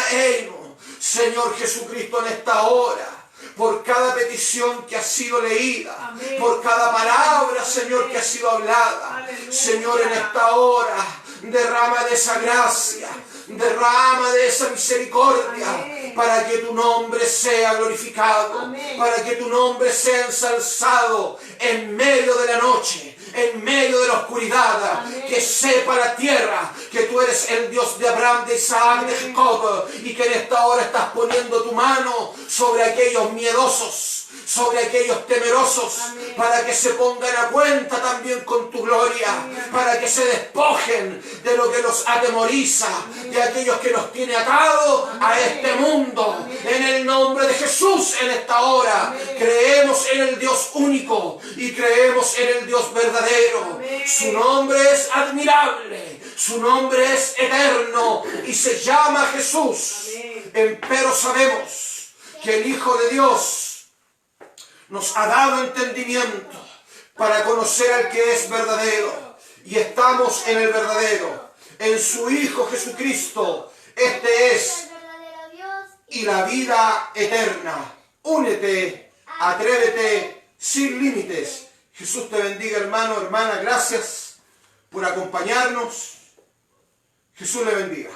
Señor Jesucristo, en esta hora, por cada petición que ha sido leída, Amén. por cada palabra, Amén. Señor, que ha sido hablada, Aleluya. Señor, en esta hora, derrama de esa gracia, derrama de esa misericordia, Amén. para que tu nombre sea glorificado, Amén. para que tu nombre sea ensalzado en medio de la noche, en medio de la oscuridad. Amén. Que sepa la tierra que tú eres el Dios de Abraham, de Isaac, de Amén. Jacob, y que en esta hora estás poniendo tu mano sobre aquellos miedosos, sobre aquellos temerosos, Amén. para que se pongan a cuenta también con tu gloria, Amén. para que se despojen de lo que los atemoriza, de aquellos que los tiene atados a Amén. este mundo. Amén. En el nombre de Jesús, en esta hora, Amén. creemos en el Dios único y creemos en el Dios verdadero. Amén. Su nombre es admirable, su nombre es eterno y se llama Jesús. Amén. Empero sabemos que el Hijo de Dios nos ha dado entendimiento para conocer al que es verdadero, y estamos en el verdadero, en su Hijo Jesucristo. Este es, El verdadero Dios y la vida eterna. Únete, atrévete, sin límites. Jesús te bendiga, hermano, hermana. Gracias por acompañarnos. Jesús le bendiga.